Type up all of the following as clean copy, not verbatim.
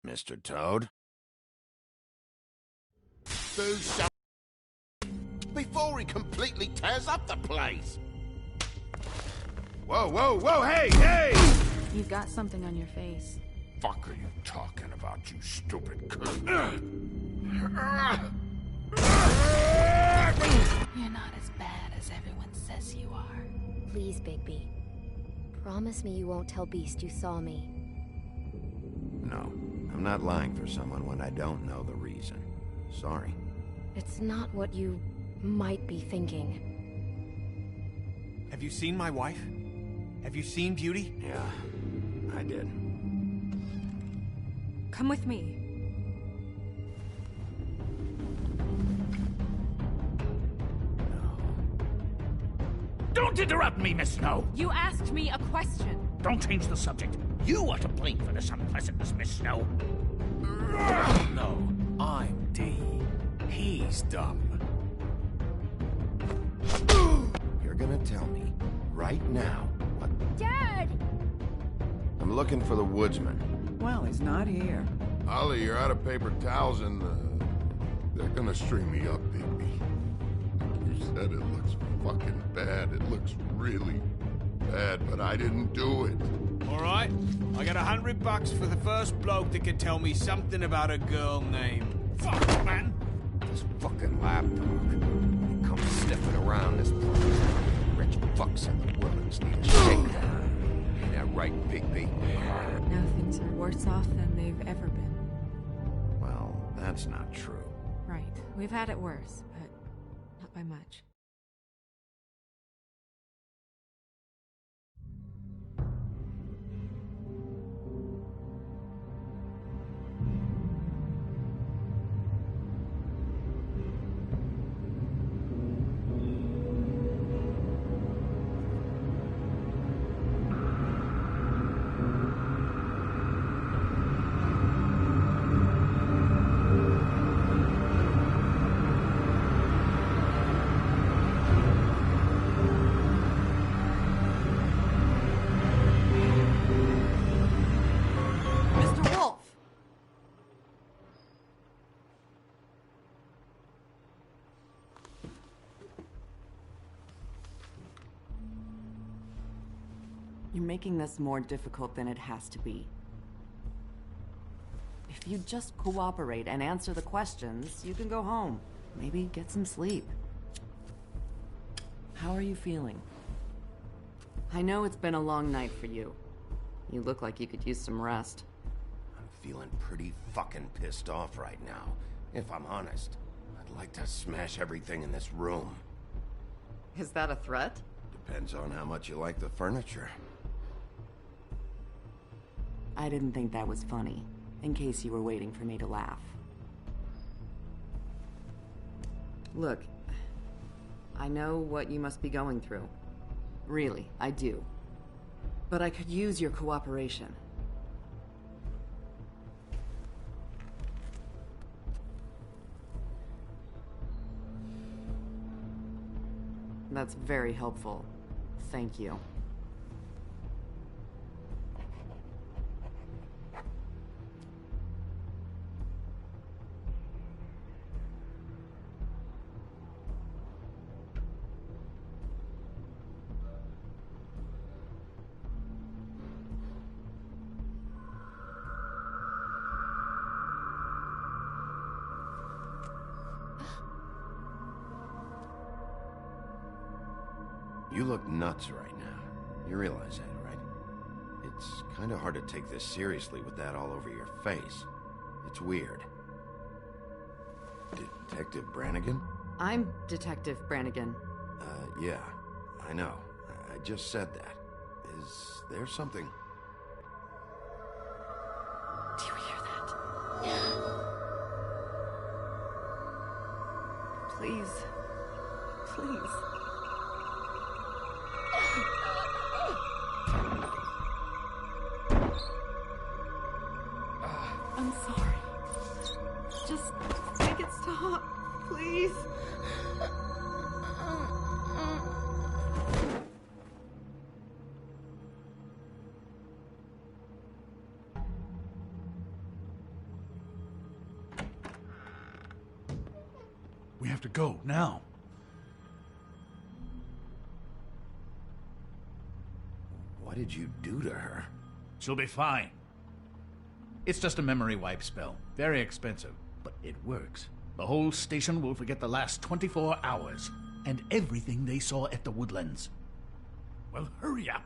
Mr. Toad? Do something before he completely tears up the place. Whoa, whoa, whoa, hey, hey! You've got something on your face. Fuck are you talking about, you stupid coot? You're not as bad as everyone says you are. Please, Bigby. Promise me you won't tell Beast you saw me. No, I'm not lying for someone when I don't know the reason. Sorry. It's not what you might be thinking. Have you seen my wife? Have you seen Beauty? Yeah, I did. Come with me. Don't interrupt me, Miss Snow! You asked me a question. Don't change the subject. You are to blame for this unpleasantness, Miss Snow. No, I'm D. He's dumb. You're gonna tell me, right now, what... Dad! I'm looking for the woodsman. Well, he's not here. Ollie, you're out of paper towels and, they're gonna string me up, Bigby. You said it looks fucking bad. It looks really bad, but I didn't do it. All right, I got $100 for the first bloke that can tell me something about a girl named... Fuck, man! This fucking lapdog. He comes sniffing around this place. Rich fucks in the woods need a shakedown. Ain't that right, Bigby? Now things are worse off than they've ever been. Well, that's not true. Right. We've had it worse, but not by much. You're making this more difficult than it has to be. If you just cooperate and answer the questions, you can go home. Maybe get some sleep. How are you feeling? I know it's been a long night for you. You look like you could use some rest. I'm feeling pretty fucking pissed off right now, if I'm honest. I'd like to smash everything in this room. Is that a threat? Depends on how much you like the furniture. I didn't think that was funny, in case you were waiting for me to laugh. Look, I know what you must be going through. Really, I do. But I could use your cooperation. That's very helpful. Thank you. You look nuts right now. You realize that, right? It's kind of hard to take this seriously with that all over your face. It's weird. Detective Brannigan? I'm Detective Brannigan. Yeah. I know. I just said that. Is there something... Do you hear that? Please. Please. I'm sorry. Just make it stop, please. We have to go, now. What did you do to her? She'll be fine. It's just a memory wipe spell. Very expensive, but it works. The whole station will forget the last 24 hours, and everything they saw at the Woodlands. Well, hurry up.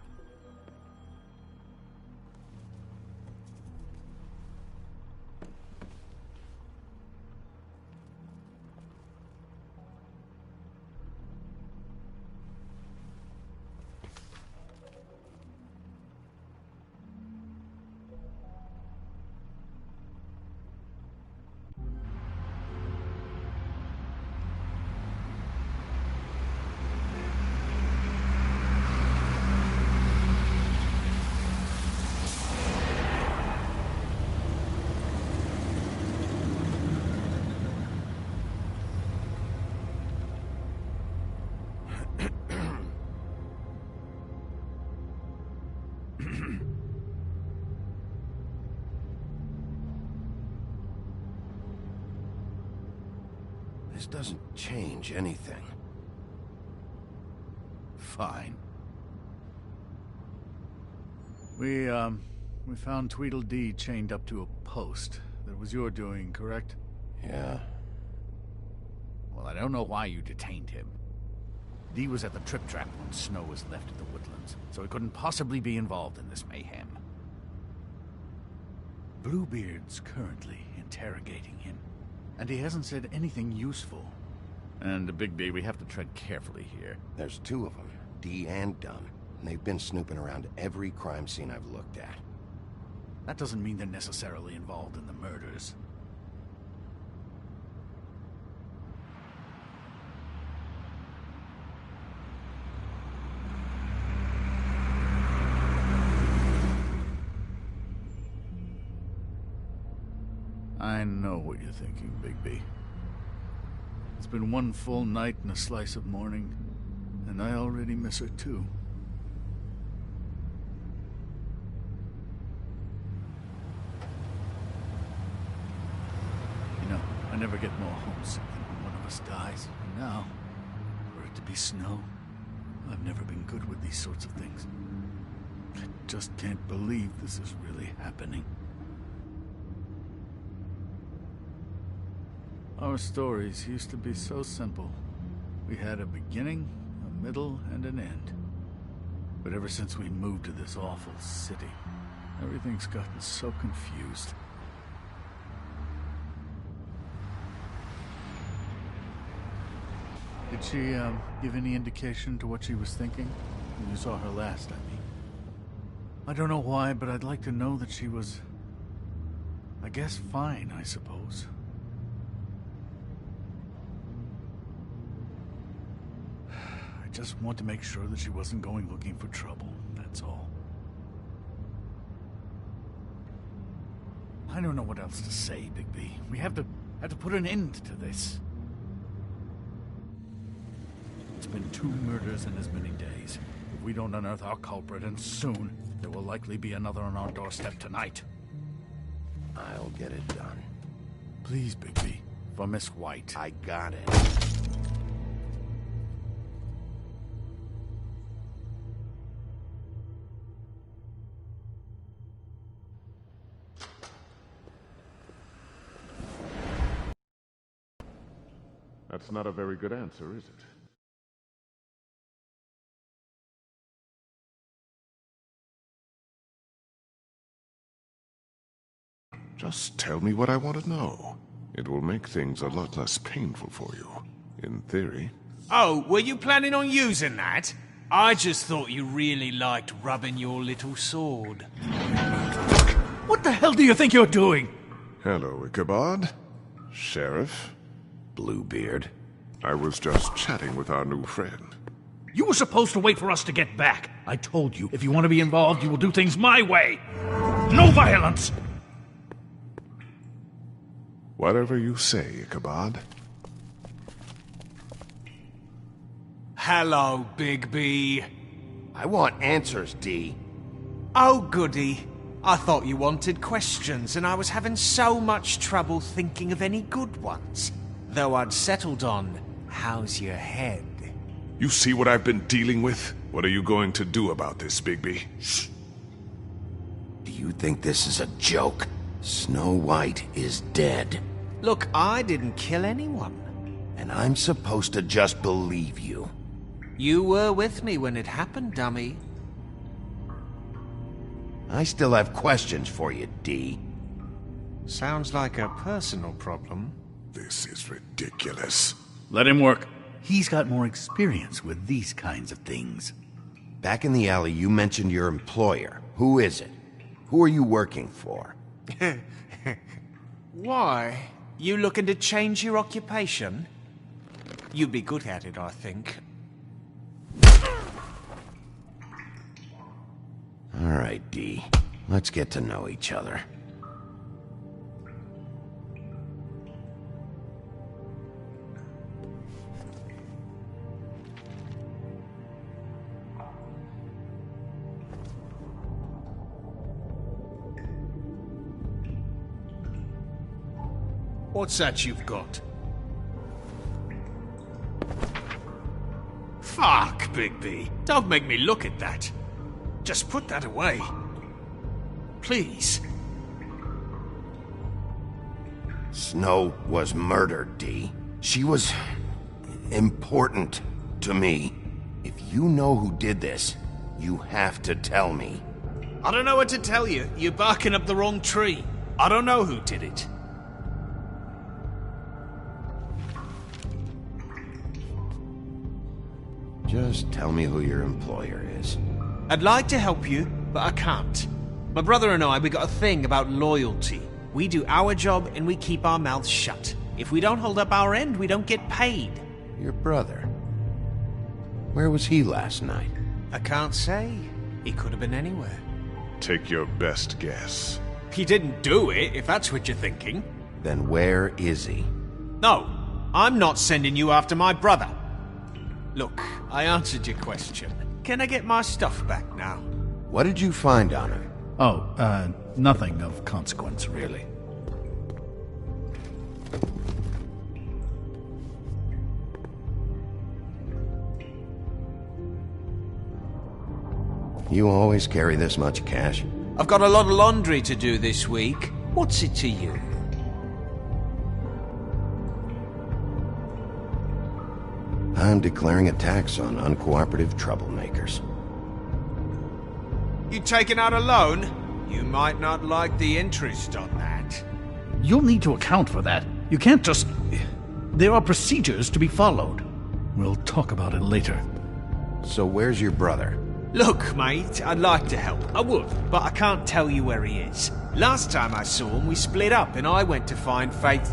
This doesn't change anything. Fine. We found Tweedledee chained up to a post. That was your doing, correct? Yeah. Well, I don't know why you detained him. Dee was at the Trip Trap when Snow was left at the Woodlands, so he couldn't possibly be involved in this mayhem. Bluebeard's currently interrogating him, and he hasn't said anything useful. And Bigby, we have to tread carefully here. There's two of them, Dee and Dunn. And they've been snooping around every crime scene I've looked at. That doesn't mean they're necessarily involved in the murders. I know what you're thinking, Bigby. It's been one full night and a slice of morning, and I already miss her too. You know, I never get more homesick than when one of us dies. And now, for it to be Snow, I've never been good with these sorts of things. I just can't believe this is really happening. Our stories used to be so simple. We had a beginning, a middle, and an end. But ever since we moved to this awful city, everything's gotten so confused. Did she, give any indication to what she was thinking? When you saw her last, I mean. I don't know why, but I'd like to know that she was... I guess fine, I suppose. I just want to make sure that she wasn't going looking for trouble, that's all. I don't know what else to say, Bigby. We have to put an end to this. It's been 2 murders in as many days. If we don't unearth our culprit, and soon, there will likely be another on our doorstep tonight. I'll get it done. Please, Bigby. For Miss White. I got it. That's not a very good answer, is it? Just tell me what I want to know. It will make things a lot less painful for you, in theory. Oh, were you planning on using that? I just thought you really liked rubbing your little sword. What the hell do you think you're doing? Hello, Ichabod. Sheriff. Bluebeard. I was just chatting with our new friend. You were supposed to wait for us to get back. I told you, if you want to be involved, you will do things my way. No violence! Whatever you say, Ichabod. Hello, Bigby. I want answers, D. Oh, goody. I thought you wanted questions, and I was having so much trouble thinking of any good ones. Though I'd settled on, how's your head? You see what I've been dealing with? What are you going to do about this, Bigby? Shh. Do you think this is a joke? Snow White is dead. Look, I didn't kill anyone. And I'm supposed to just believe you. You were with me when it happened, dummy. I still have questions for you, D. Sounds like a personal problem. This is ridiculous. Let him work. He's got more experience with these kinds of things. Back in the alley, you mentioned your employer. Who is it? Who are you working for? Why? You looking to change your occupation? You'd be good at it, I think. All right, D. Let's get to know each other. What's that you've got? Fuck, Bigby. Don't make me look at that. Just put that away. Please. Snow was murdered, D. She was important to me. If you know who did this, you have to tell me. I don't know what to tell you. You're barking up the wrong tree. I don't know who did it. Just tell me who your employer is. I'd like to help you, but I can't. My brother and I, we got a thing about loyalty. We do our job and we keep our mouths shut. If we don't hold up our end, we don't get paid. Your brother? Where was he last night? I can't say. He could have been anywhere. Take your best guess. He didn't do it, if that's what you're thinking. Then where is he? No, I'm not sending you after my brother. Look, I answered your question. Can I get my stuff back now? What did you find on her? Oh, nothing of consequence, really. You always carry this much cash? I've got a lot of laundry to do this week. What's it to you? I'm declaring a tax on uncooperative troublemakers. You taking out a loan? You might not like the interest on that. You'll need to account for that. You can't just... There are procedures to be followed. We'll talk about it later. So where's your brother? Look, mate, I'd like to help. I would, but I can't tell you where he is. Last time I saw him, we split up and I went to find Faith.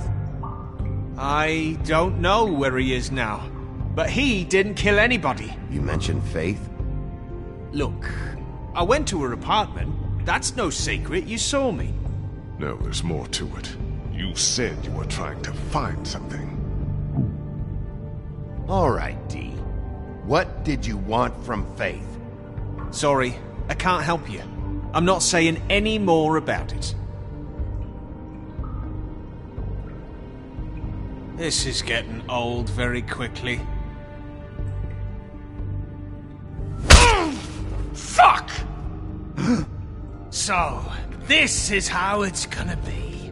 I don't know where he is now, but he didn't kill anybody. You mentioned Faith? Look, I went to her apartment. That's no secret, you saw me. No, there's more to it. You said you were trying to find something. All right, Dee. What did you want from Faith? Sorry, I can't help you. I'm not saying any more about it. This is getting old very quickly. Fuck! So, this is how it's gonna be.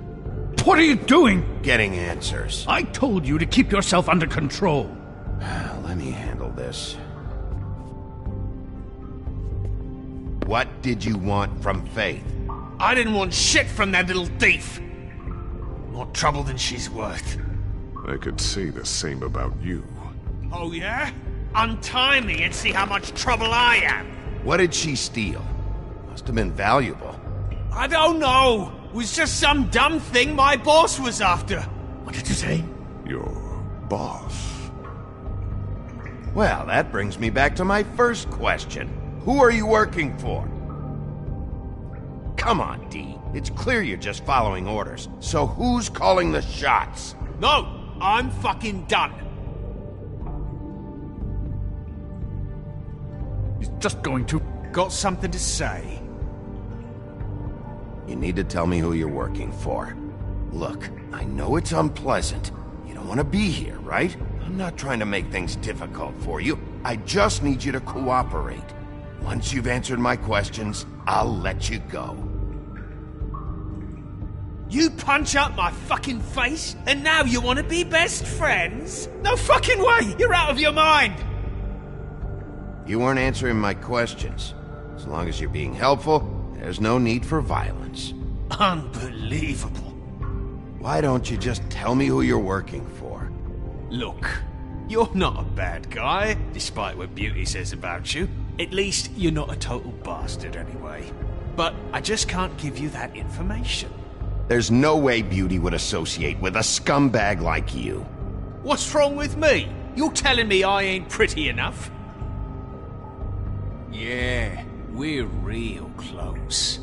What are you doing? Getting answers. I told you to keep yourself under control. Let me handle this. What did you want from Faith? I didn't want shit from that little thief. More trouble than she's worth. I could say the same about you. Oh yeah? Untie me and see how much trouble I am. What did she steal? Must have been valuable. I don't know. It was just some dumb thing my boss was after. What did you say? Your boss. Well, that brings me back to my first question. Who are you working for? Come on, Dee. It's clear you're just following orders. So who's calling the shots? No, I'm fucking done. He's just going to... Got something to say? You need to tell me who you're working for. Look, I know it's unpleasant. You don't want to be here, right? I'm not trying to make things difficult for you. I just need you to cooperate. Once you've answered my questions, I'll let you go. You punch up my fucking face, and now you want to be best friends? No fucking way! You're out of your mind! You weren't answering my questions. As long as you're being helpful, there's no need for violence. Unbelievable. Why don't you just tell me who you're working for? Look, you're not a bad guy, despite what Beauty says about you. At least, you're not a total bastard anyway. But I just can't give you that information. There's no way Beauty would associate with a scumbag like you. What's wrong with me? You're telling me I ain't pretty enough? Yeah, we're real close.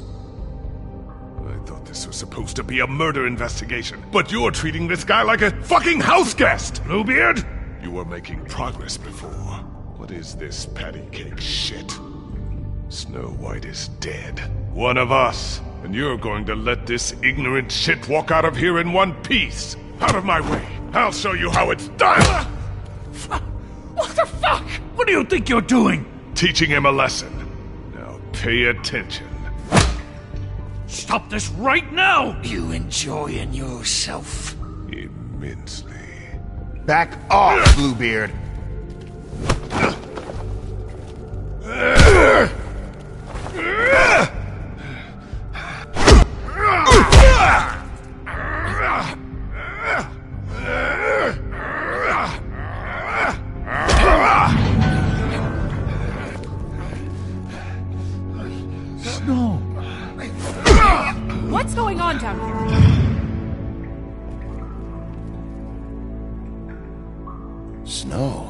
I thought this was supposed to be a murder investigation, but you're treating this guy like a fucking house guest, Bluebeard! You were making progress before. What is this patty cake shit? Snow White is dead. One of us. And you're going to let this ignorant shit walk out of here in one piece. Out of my way. I'll show you how it's done! What the fuck? What do you think you're doing? Teaching him a lesson. Now pay attention. Stop this right now! You enjoying yourself? Immensely. Back off, Bluebeard! Snow! What's going on down here? Snow.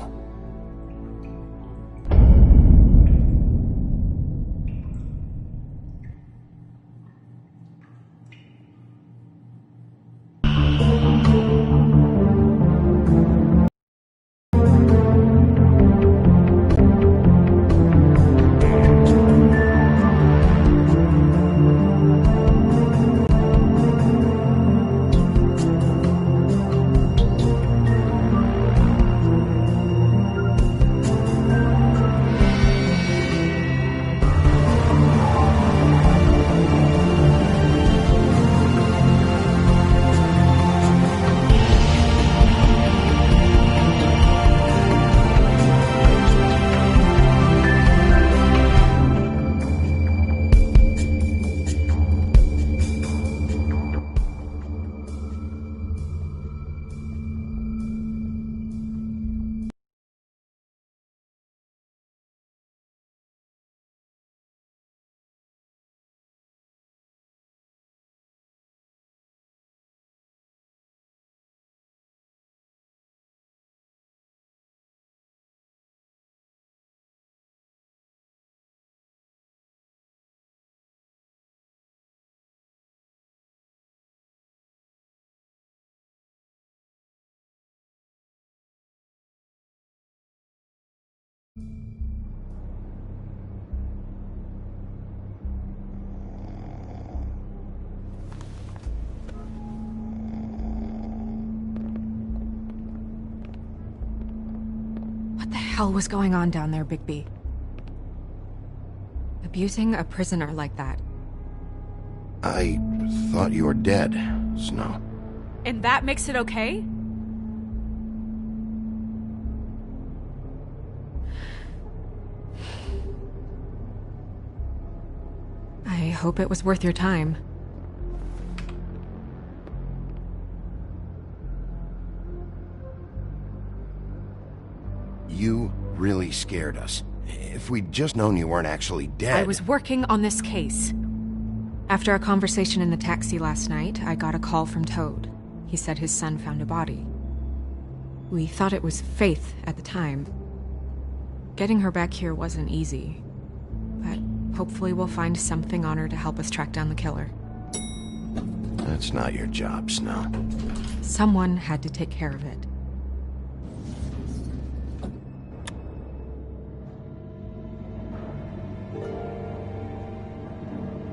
What the hell was going on down there, Bigby? Abusing a prisoner like that. I thought you were dead, Snow. And that makes it okay? I hope it was worth your time. You really scared us. If we'd just known you weren't actually dead... I was working on this case. After our conversation in the taxi last night, I got a call from Toad. He said his son found a body. We thought it was Faith at the time. Getting her back here wasn't easy. But hopefully we'll find something on her to help us track down the killer. That's not your job, Snow. Someone had to take care of it.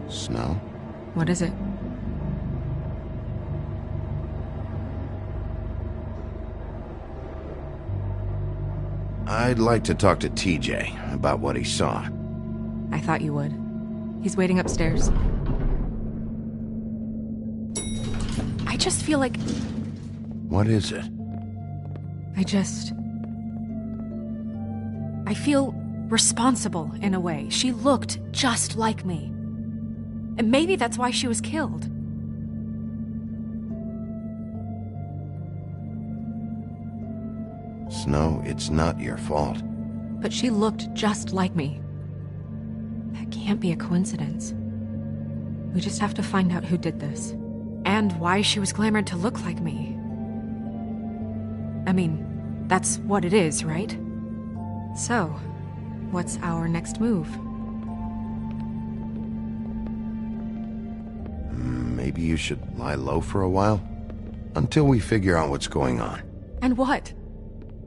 Snow? What is it? I'd like to talk to TJ about what he saw. I thought you would. He's waiting upstairs. I just feel like... What is it? I feel responsible in a way. She looked just like me. And maybe that's why she was killed. Snow, it's not your fault. But she looked just like me. That can't be a coincidence. We just have to find out who did this. And why she was glamored to look like me. I mean, that's what it is, right? So, what's our next move? Maybe you should lie low for a while? Until we figure out what's going on. And what?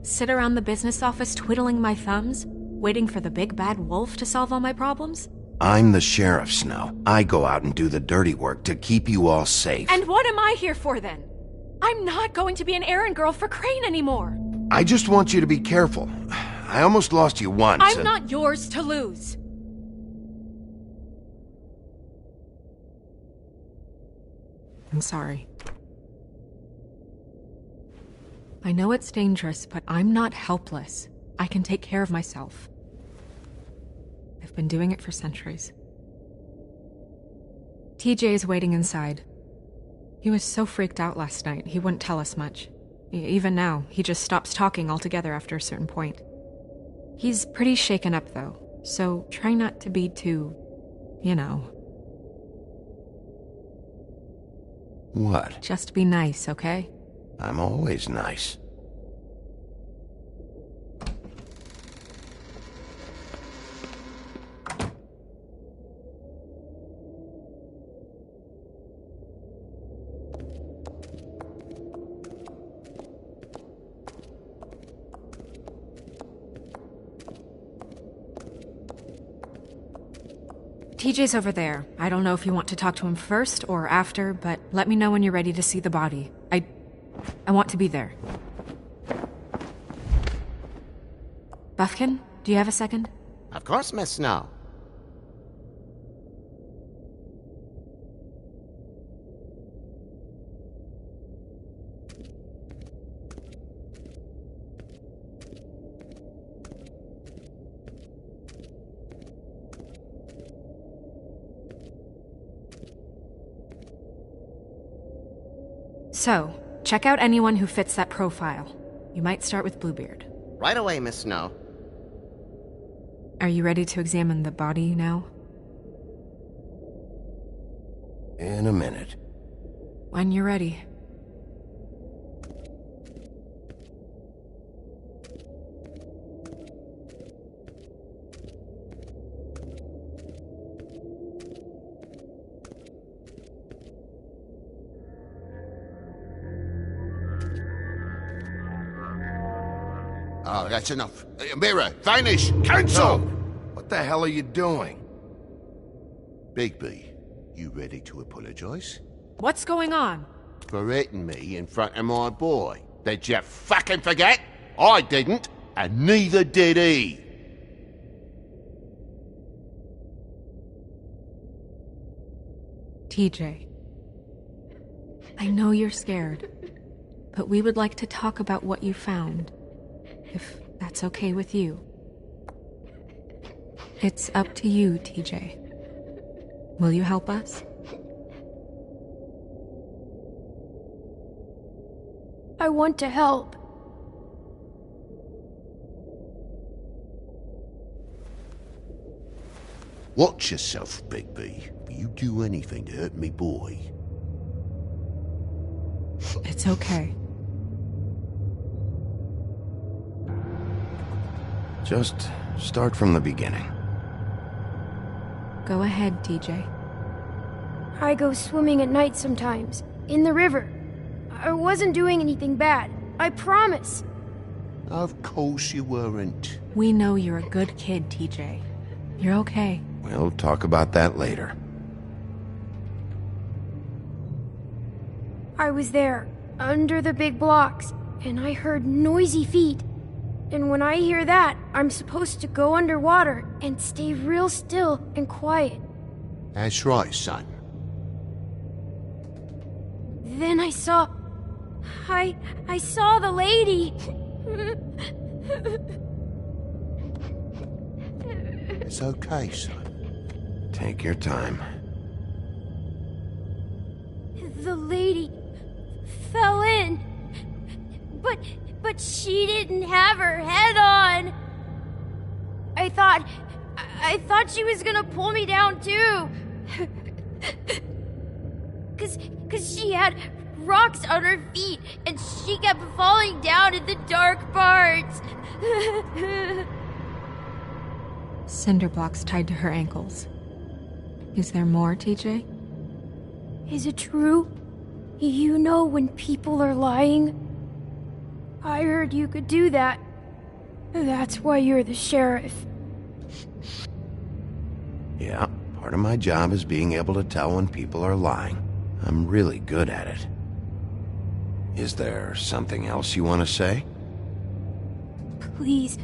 Sit around the business office twiddling my thumbs? Waiting for the big bad wolf to solve all my problems? I'm the sheriff, Snow. I go out and do the dirty work to keep you all safe. And what am I here for then? I'm not going to be an errand girl for Crane anymore. I just want you to be careful. I almost lost you once. I'm not yours to lose. I'm sorry. I know it's dangerous, but I'm not helpless. I can take care of myself. I've been doing it for centuries. TJ is waiting inside. He was so freaked out last night, he wouldn't tell us much. Even now, he just stops talking altogether after a certain point. He's pretty shaken up, though, so try not to be too, you know. What? Just be nice, okay? I'm always nice. TJ's over there. I don't know if you want to talk to him first or after, but let me know when you're ready to see the body. I want to be there. Buffkin, do you have a second? Of course, Miss Snow. So, check out anyone who fits that profile. You might start with Bluebeard. Right away, Miss Snow. Are you ready to examine the body now? In a minute. When you're ready. Oh, that's enough. Mira, vanish! Cancel! No. What the hell are you doing? Bigby, you ready to apologize? What's going on? For hitting me in front of my boy. Did you fucking forget? I didn't. and neither did he. TJ, I know you're scared, but we would like to talk about what you found, if that's okay with you. It's up to you, TJ. Will you help us? I want to help. Watch yourself, Bigby. You do anything to hurt me boy. It's okay. Just start from the beginning. Go ahead, TJ. I go swimming at night sometimes, in the river. I wasn't doing anything bad. I promise. Of course you weren't. We know you're a good kid, TJ. You're okay. We'll talk about that later. I was there, under the big blocks, and I heard noisy feet. And when I hear that, I'm supposed to go underwater and stay real still and quiet. That's right, son. Then I saw the lady. It's okay, son. Take your time. The lady fell in. But she didn't have her head on. I thought she was gonna pull me down too. Cause she had rocks on her feet and she kept falling down in the dark parts. Cinder blocks tied to her ankles. Is there more, TJ? Is it true? You know when people are lying? I heard you could do that. That's why you're the sheriff. Yeah, part of my job is being able to tell when people are lying. I'm really good at it. Is there something else you want to say? Please,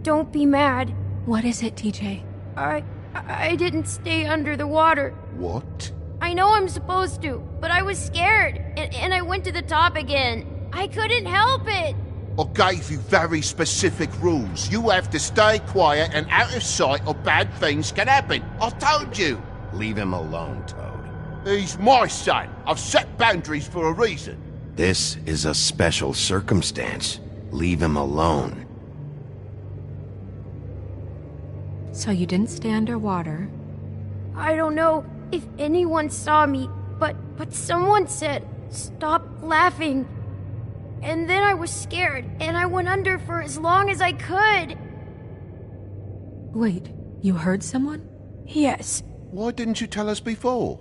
don't be mad. What is it, TJ? I didn't stay under the water. What? I know I'm supposed to, but I was scared, and I went to the top again. I couldn't help it. I gave you very specific rules. You have to stay quiet and out of sight or bad things can happen. I told you. Leave him alone, Toad. He's my son. I've set boundaries for a reason. This is a special circumstance. Leave him alone. So you didn't stay underwater? I don't know if anyone saw me, but someone said, "Stop laughing." And then I was scared, and I went under for as long as I could. Wait, you heard someone? Yes. Why didn't you tell us before?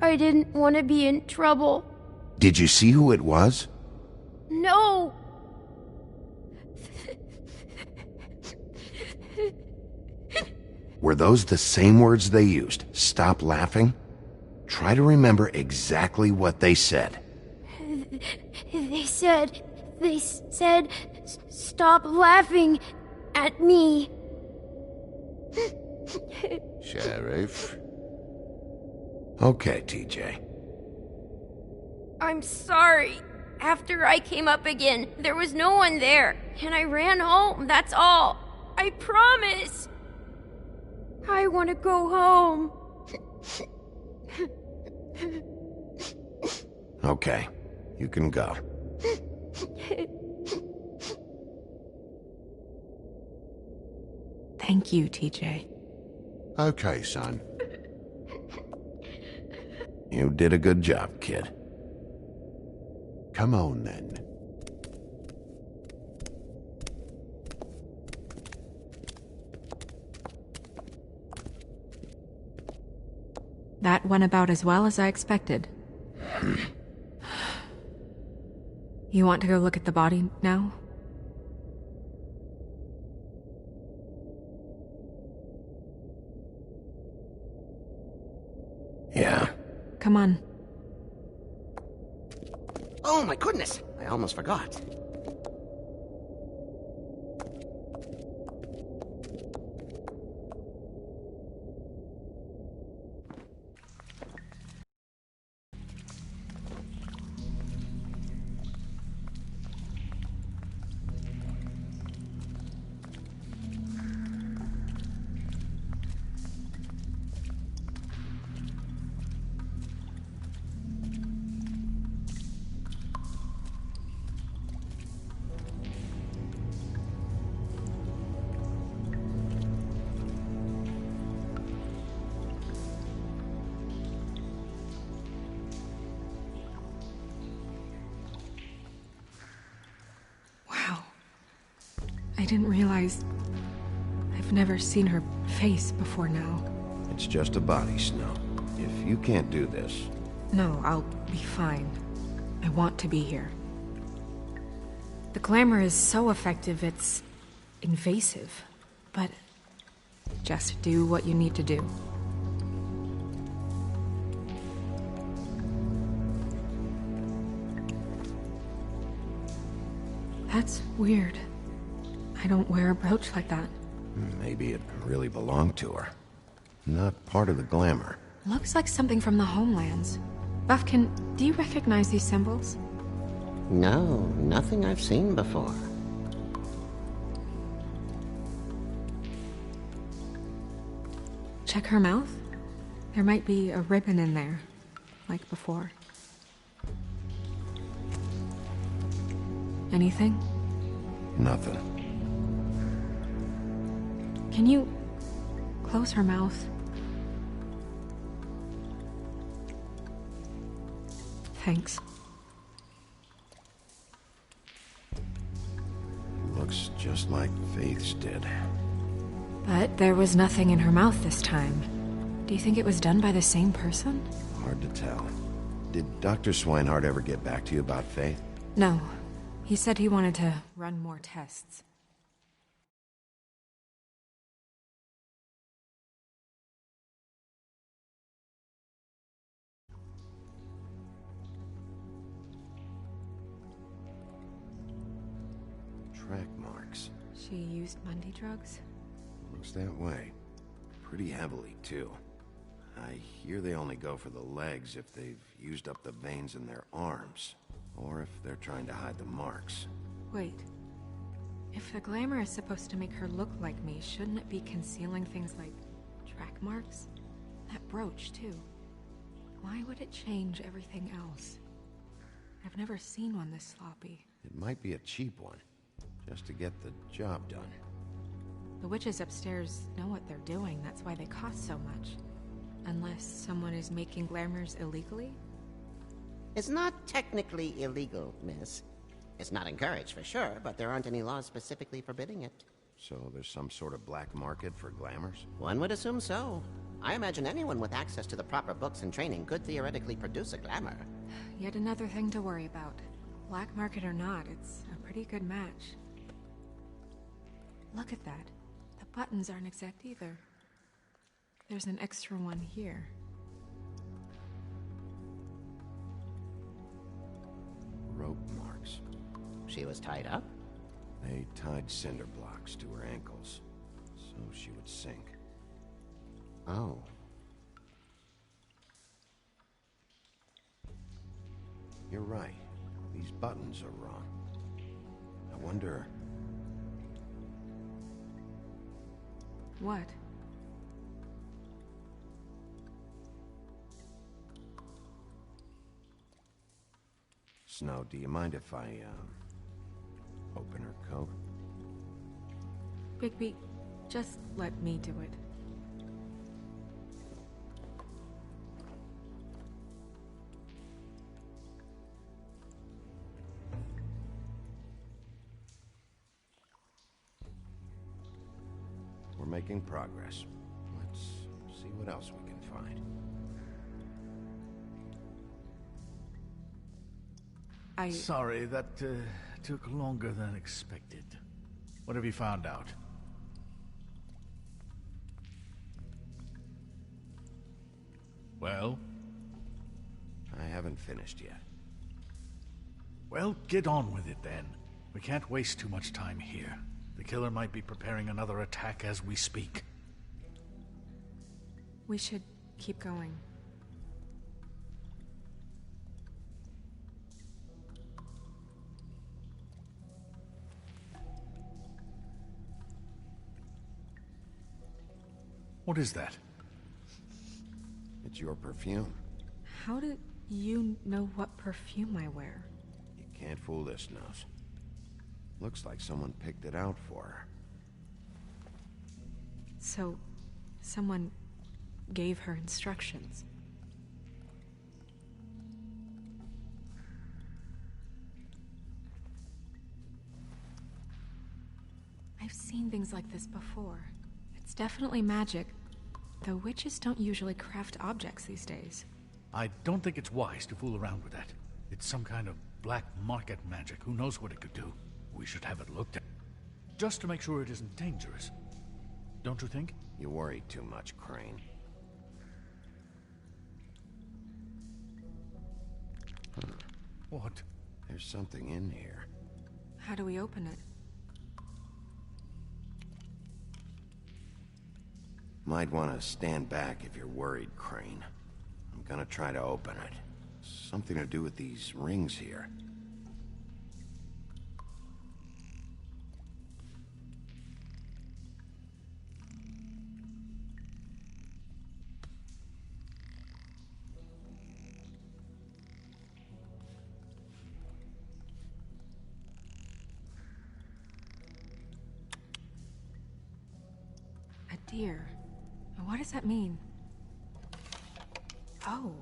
I didn't want to be in trouble. Did you see who it was? No. Were those the same words they used? Stop laughing? Try to remember exactly what they said. They said, "Stop laughing at me." Sheriff? Okay, TJ. I'm sorry. After I came up again, there was no one there, and I ran home, that's all. I promise. I want to go home. Okay, you can go. Thank you, TJ. Okay, son. You did a good job, kid. Come on, then. That went about as well as I expected. You want to go look at the body now? Yeah. Come on. Oh my goodness, I almost forgot. didn't realize... I've never seen her face before now. It's just a body, Snow. If you can't do this... No, I'll be fine. I want to be here. The glamour is so effective, it's invasive. But just do what you need to do. That's weird. I don't wear a brooch like that. Maybe it really belonged to her. Not part of the glamour. Looks like something from the homelands. Buffkin, do you recognize these symbols? No, nothing I've seen before. Check her mouth. There might be a ribbon in there, like before. Anything? Nothing. Can you close her mouth? Thanks. Looks just like Faith's did. But there was nothing in her mouth this time. Do you think it was done by the same person? Hard to tell. Did Dr. Swinehart ever get back to you about Faith? No. He said he wanted to run more tests. Track marks. She used Mundy drugs? Looks that way. Pretty heavily, too. I hear they only go for the legs if they've used up the veins in their arms. Or if they're trying to hide the marks. Wait. If the glamour is supposed to make her look like me, shouldn't it be concealing things like track marks? That brooch, too. Why would it change everything else? I've never seen one this sloppy. It might be a cheap one, just to get the job done. The witches upstairs know what they're doing, that's why they cost so much. Unless someone is making glamours illegally? It's not technically illegal, miss. It's not encouraged for sure, but there aren't any laws specifically forbidding it. So there's some sort of black market for glamours? One would assume so. I imagine anyone with access to the proper books and training could theoretically produce a glamour. Yet another thing to worry about. Black market or not, it's a pretty good match. Look at that. The buttons aren't exact either. There's an extra one here. Rope marks. She was tied up? They tied cinder blocks to her ankles, so she would sink. Oh. You're right. These buttons are wrong. I wonder... What? Snow, do you mind if I, open her coat? Bigby, just let me do it. We're making progress. Let's see what else we can find. Sorry, that took longer than expected. What have you found out? Well? I haven't finished yet. Well, get on with it then. We can't waste too much time here. The killer might be preparing another attack as we speak. We should keep going. What is that? It's your perfume. How do you know what perfume I wear? You can't fool this nose. Looks like someone picked it out for her. So, someone gave her instructions. I seen things like this before. It's definitely magic, though witches don't usually craft objects these days. I don't think it's wise to fool around with that. It's some kind of black market magic. Who knows what it could do? We should have it looked at, just to make sure it isn't dangerous. Don't you think? You worry too much, Crane. What? There's something in here. How do we open it? Might want to stand back if you're worried, Crane. I'm gonna try to open it. Something to do with these rings here. A deer. What does that mean? Oh.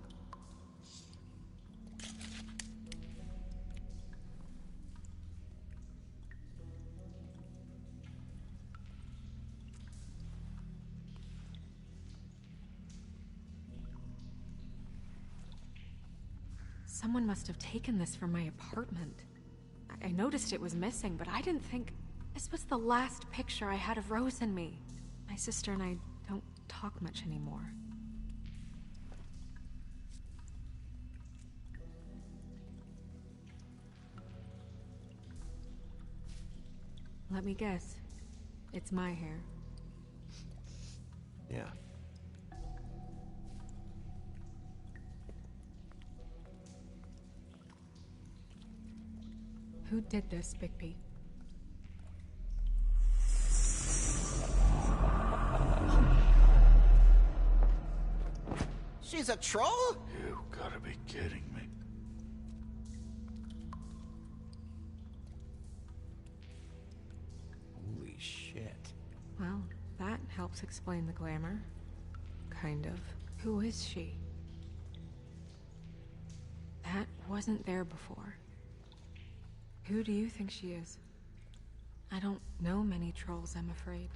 Someone must have taken this from my apartment. I noticed it was missing, but I didn't think... This was the last picture I had of Rose and me. My sister and I don't talk much anymore. Let me guess. It's my hair. Yeah. Who did this, Bigby? She's a troll? You gotta be kidding me. Holy shit. Well, that helps explain the glamour. Kind of. Who is she? That wasn't there before. Who do you think she is? I don't know many trolls, I'm afraid.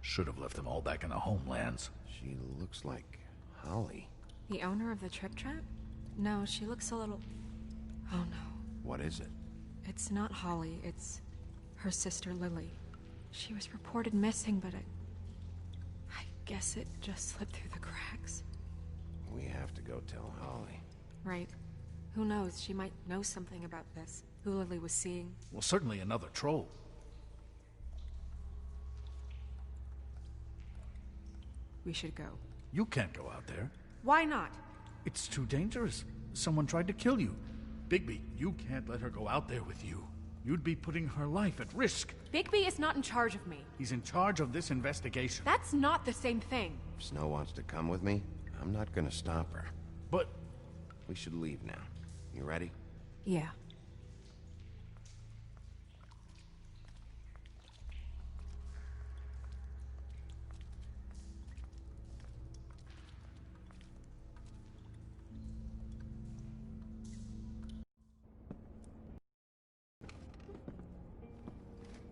Should have left them all back in the homelands. She looks like Holly. The owner of the Trip Trap? No, she looks a little... Oh no. What is it? It's not Holly, it's her sister Lily. She was reported missing, but I guess it just slipped through the cracks. We have to go tell Holly. Right. Who knows, she might know something about this. Who Lily was seeing. Well, certainly another troll. We should go. You can't go out there. Why not? It's too dangerous. Someone tried to kill you. Bigby, you can't let her go out there with you. You'd be putting her life at risk. Bigby is not in charge of me. He's in charge of this investigation. That's not the same thing. If Snow wants to come with me, I'm not gonna stop her. But... We should leave now. You ready? Yeah.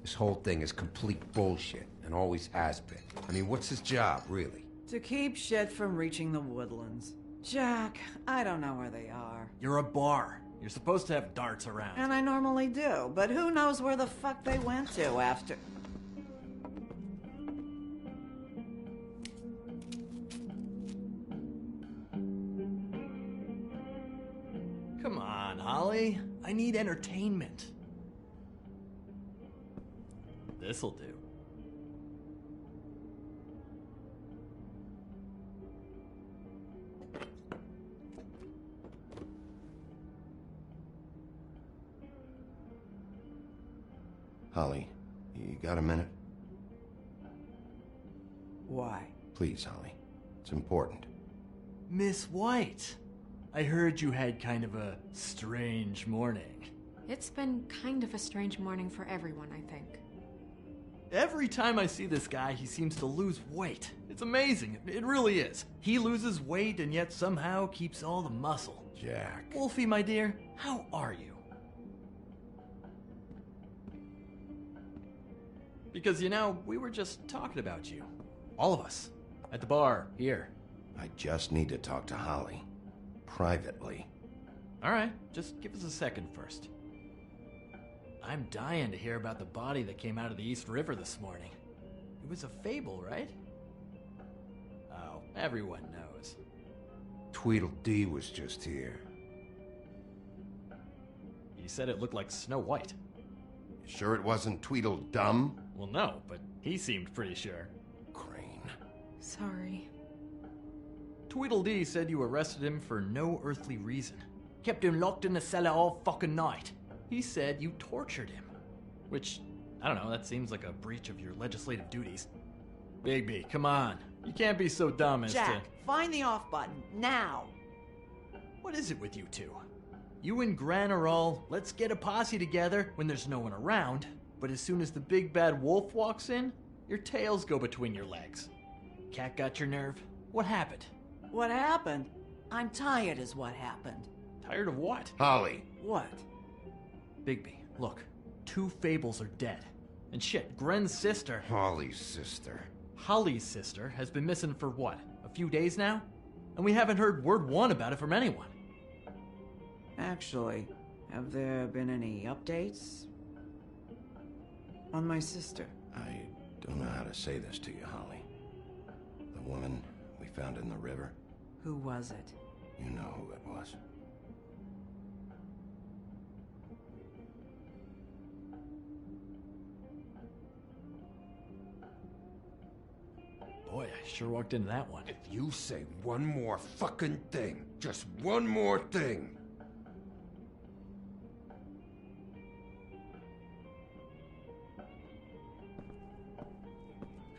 This whole thing is complete bullshit, and always has been. I mean, what's his job, really? To keep shit from reaching the woodlands. Jack, I don't know where they are. You're a bar. You're supposed to have darts around. And I normally do, but who knows where the fuck they went to after... Come on, Holly. I need entertainment. This'll do. Holly, you got a minute? Why? Please, Holly. It's important. Miss White, I heard you had kind of a strange morning. It's been kind of a strange morning for everyone, I think. Every time I see this guy, he seems to lose weight. It's amazing. It really is. He loses weight and yet somehow keeps all the muscle. Jack. Wolfie, my dear, how are you? Because, you know, we were just talking about you. All of us. At the bar, here. I just need to talk to Holly. Privately. Alright, just give us a second first. I'm dying to hear about the body that came out of the East River this morning. It was a fable, right? Oh, everyone knows. Tweedledee was just here. He said it looked like Snow White. Sure it wasn't Tweedledum? Well, no, but he seemed pretty sure. Crane. Sorry. Tweedledee said you arrested him for no earthly reason. Kept him locked in the cellar all fucking night. He said you tortured him. Which, I don't know, that seems like a breach of your legislative duties. Bigby, come on. You can't be so dumb as Jack, find the off button, now! What is it with you two? You and Gran are all, let's get a posse together when there's no one around, but as soon as the big bad wolf walks in, your tails go between your legs. Cat got your nerve? What happened? What happened? I'm tired is what happened. Tired of what? Holly. What? Bigby, look. 2 fables are dead. And shit, Gren's sister... Holly's sister. Holly's sister has been missing for what? A few days now? And we haven't heard word one about it from anyone. Actually, have there been any updates? On my sister? I don't know how to say this to you, Holly. The woman we found in the river. Who was it? You know who it was. Boy, I sure walked into that one. If you say one more fucking thing, just one more thing.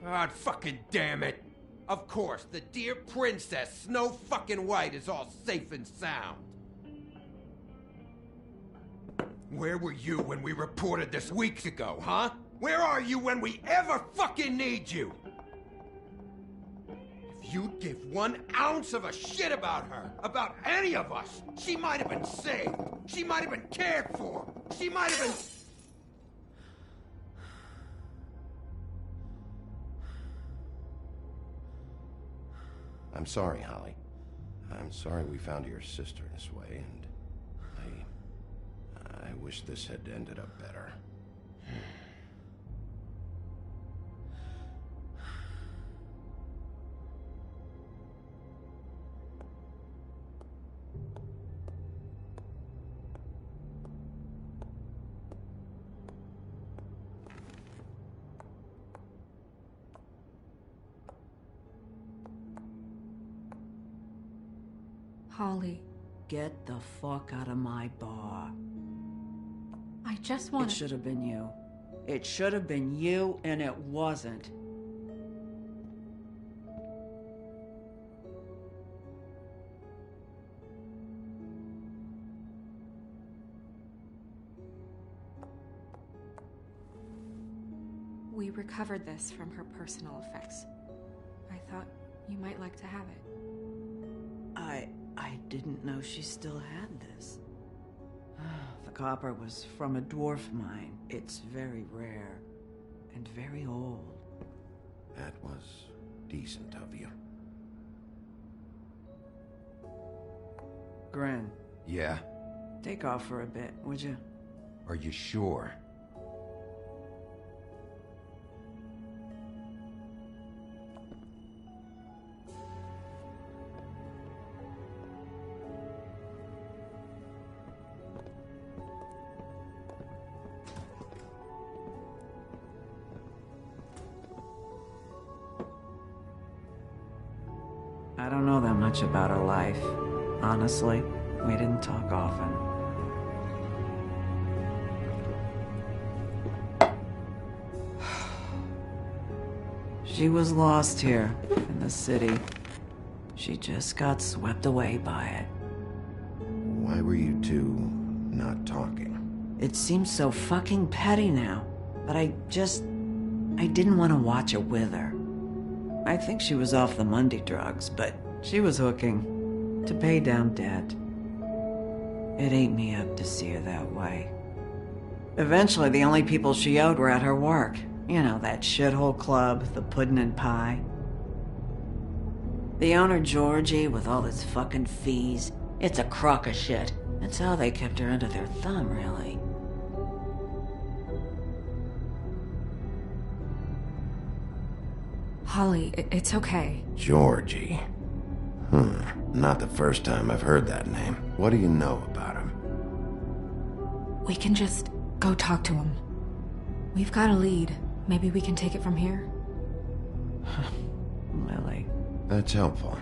God fucking damn it! Of course, the dear princess, Snow fucking White, is all safe and sound. Where were you when we reported this weeks ago, huh? Where are you when we ever fucking need you? If you'd give 1 ounce of a shit about her, about any of us, she might have been saved. She might have been cared for. She might have been... I'm sorry, Holly. I'm sorry we found your sister this way, and I wish this had ended up better. Holly. Get the fuck out of my bar. I just want It should have been you. It should have been you, and it wasn't. We recovered this from her personal effects. I thought you might like to have it. I didn't know she still had this. The copper was from a dwarf mine. It's very rare and very old. That was decent of you. Gren. Yeah? Take off for a bit, would you? Are you sure? I don't know that much about her life. Honestly, we didn't talk often. She was lost here, in the city. She just got swept away by it. Why were you two not talking? It seems so fucking petty now, but I didn't want to watch it with her. I think she was off the Monday drugs, but she was hooking to pay down debt. It ate me up to see her that way. Eventually, the only people she owed were at her work. You know, that shithole club, the Puddin' and Pie. The owner, Georgie, with all his fucking fees, it's a crock of shit. That's how they kept her under their thumb, really. Holly, it's okay. Georgie. Not the first time I've heard that name. What do you know about him? We can just go talk to him. We've got a lead. Maybe we can take it from here? Lily. That's helpful.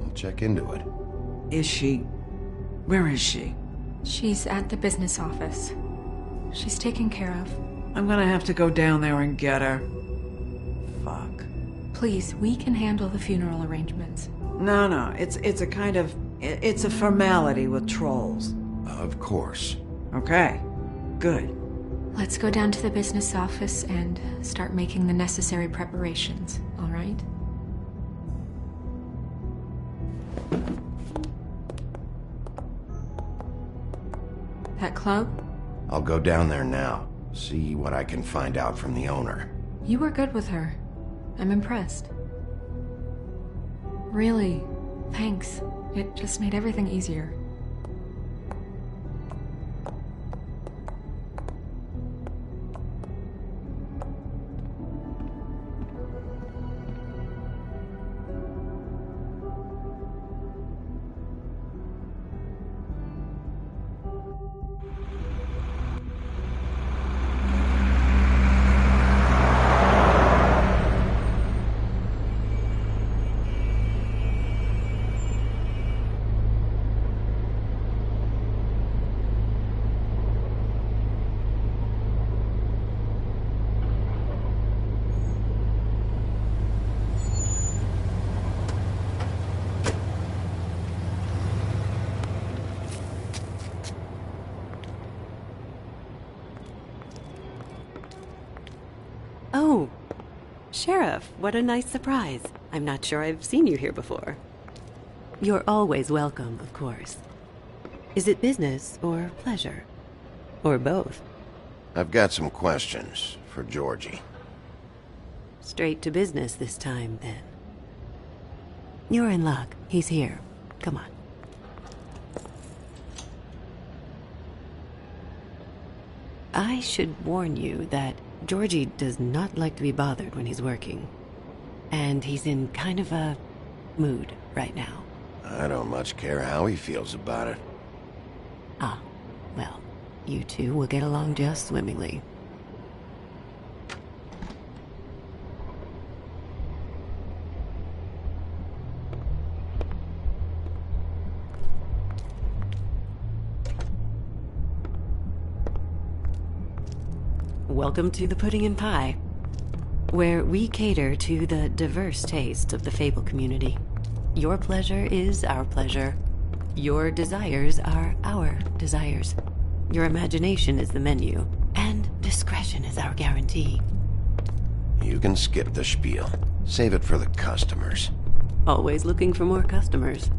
I'll check into it. Is she... Where is she? She's at the business office. She's taken care of. I'm gonna have to go down there and get her. Fuck. Please, we can handle the funeral arrangements. No, it's a kind of... It's a formality with trolls. Of course. Okay, good. Let's go down to the business office and start making the necessary preparations, all right? That club? I'll go down there now. See what I can find out from the owner. You were good with her. I'm impressed. Really, thanks. It just made everything easier. Oh, Sheriff, what a nice surprise. I'm not sure I've seen you here before. You're always welcome, of course. Is it business or pleasure? Or both? I've got some questions for Georgie. Straight to business this time, then. You're in luck. He's here. Come on. I should warn you that Georgie does not like to be bothered when he's working. And he's in kind of a mood right now. I don't much care how he feels about it. Ah, well, you two will get along just swimmingly. Welcome to the Pudding and Pie, where we cater to the diverse tastes of the Fable community. Your pleasure is our pleasure. Your desires are our desires. Your imagination is the menu, and discretion is our guarantee. You can skip the spiel. Save it for the customers. Always looking for more customers.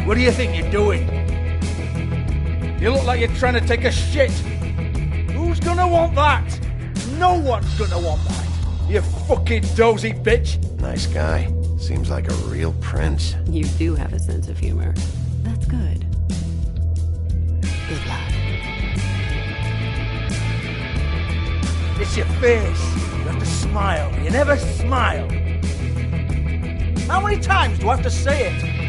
What do you think you're doing? You look like you're trying to take a shit. Who's gonna want that? No one's gonna want that. You fucking dozy bitch. Nice guy. Seems like a real prince. You do have a sense of humor. That's good. Good luck. It's your face. You have to smile. You never smile. How many times do I have to say it?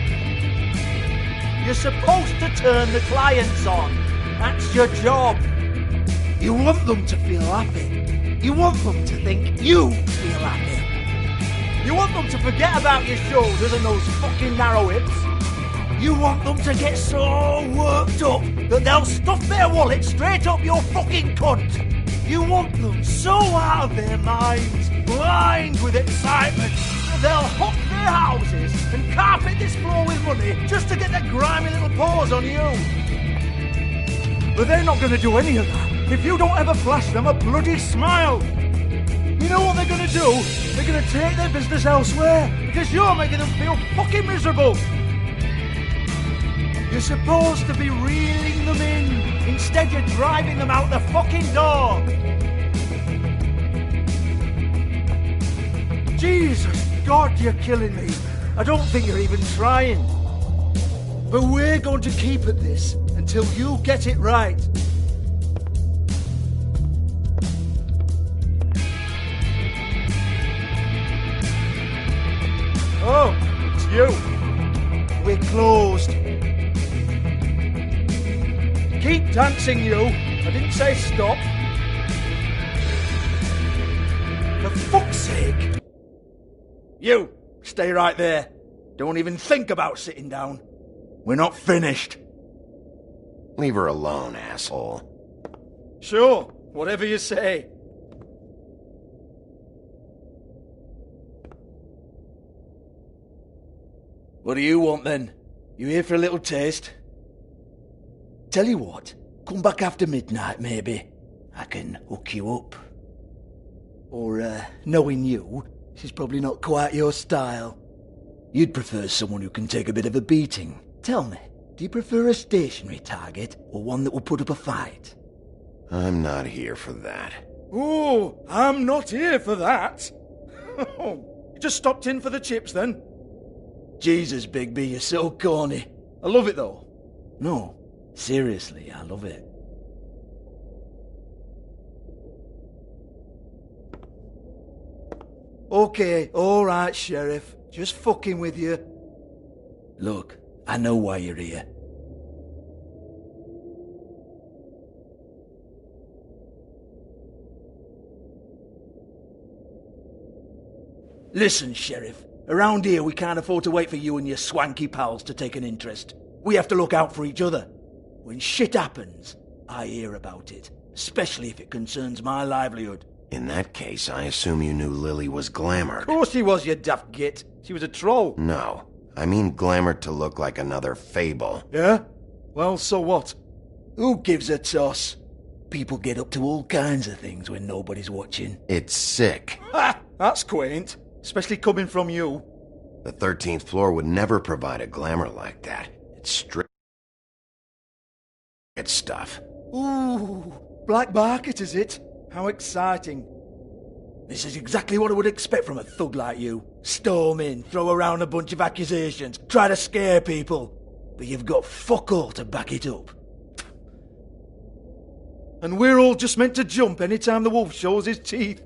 You're supposed to turn the clients on. That's your job. You want them to feel happy. You want them to think you feel happy. You want them to forget about your shoulders and those fucking narrow hips. You want them to get so worked up that they'll stuff their wallet straight up your fucking cunt. You want them so out of their minds, blind with excitement, they'll hook their houses and carpet this floor with money just to get their grimy little paws on you. But they're not going to do any of that if you don't ever flash them a bloody smile. You know what they're gonna do? They're gonna take their business elsewhere, because you're making them feel fucking miserable. You're supposed to be reeling them in. Instead, you're driving them out the fucking door. Jesus, God, you're killing me. I don't think you're even trying. But we're going to keep at this until you get it right. Oh, it's you. We're closed. Keep dancing, you. I didn't say stop. For fuck's sake. You, stay right there. Don't even think about sitting down. We're not finished. Leave her alone, asshole. Sure, whatever you say. What do you want then? You here for a little taste? Tell you what, come back after midnight maybe. I can hook you up. Or, knowing you, she's probably not quite your style. You'd prefer someone who can take a bit of a beating. Tell me, do you prefer a stationary target or one that will put up a fight? I'm not here for that. Oh, I'm not here for that. You just stopped in for the chips then? Jesus, Bigby, you're so corny. I love it though. No, seriously, I love it. Okay, alright, Sheriff. Just fucking with you. Look, I know why you're here. Listen, Sheriff. Around here, we can't afford to wait for you and your swanky pals to take an interest. We have to look out for each other. When shit happens, I hear about it. Especially if it concerns my livelihood. In that case, I assume you knew Lily was glamored. Of course she was, you daft git. She was a troll. No, I mean glamored to look like another fable. Yeah? Well, so what? Who gives a toss? People get up to all kinds of things when nobody's watching. It's sick. Ha! That's quaint. Especially coming from you. The 13th floor would never provide a glamour like that. It's straight stuff. Ooh, black market, is it? How exciting. This is exactly what I would expect from a thug like you. Storm in, throw around a bunch of accusations, try to scare people. But you've got fuck all to back it up. And we're all just meant to jump any time the wolf shows his teeth.